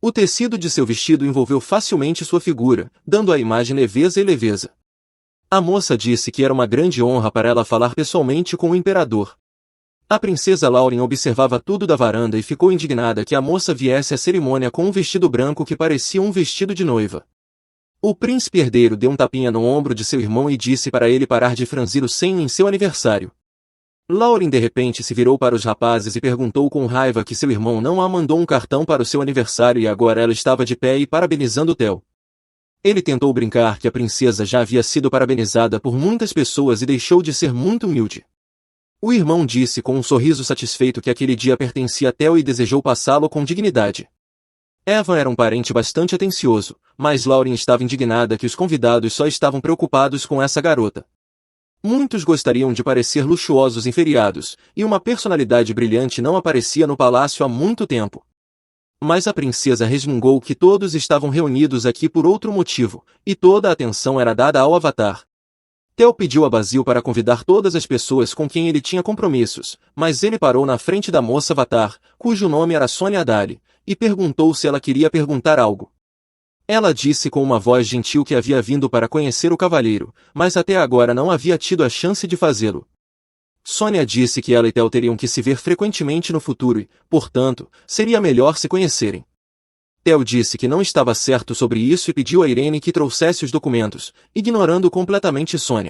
O tecido de seu vestido envolveu facilmente sua figura, dando à imagem leveza e leveza. A moça disse que era uma grande honra para ela falar pessoalmente com o imperador. A princesa Lauren observava tudo da varanda e ficou indignada que a moça viesse à cerimônia com um vestido branco que parecia um vestido de noiva. O príncipe herdeiro deu um tapinha no ombro de seu irmão e disse para ele parar de franzir o senho em seu aniversário. Lauren de repente se virou para os rapazes e perguntou com raiva que seu irmão não a mandou um cartão para o seu aniversário e agora ela estava de pé e parabenizando Theo. Ele tentou brincar que a princesa já havia sido parabenizada por muitas pessoas e deixou de ser muito humilde. O irmão disse com um sorriso satisfeito que aquele dia pertencia a Theo e desejou passá-lo com dignidade. Evan era um parente bastante atencioso, mas Lauren estava indignada que os convidados só estavam preocupados com essa garota. Muitos gostariam de parecer luxuosos e feriados, e uma personalidade brilhante não aparecia no palácio há muito tempo. Mas a princesa resmungou que todos estavam reunidos aqui por outro motivo, e toda a atenção era dada ao avatar. Theo pediu a Basil para convidar todas as pessoas com quem ele tinha compromissos, mas ele parou na frente da moça avatar, cujo nome era Sonia Dali, e perguntou se ela queria perguntar algo. Ela disse com uma voz gentil que havia vindo para conhecer o cavalheiro, mas até agora não havia tido a chance de fazê-lo. Sonia disse que ela e Theo teriam que se ver frequentemente no futuro e, portanto, seria melhor se conhecerem. Theo disse que não estava certo sobre isso e pediu a Irene que trouxesse os documentos, ignorando completamente Sonia.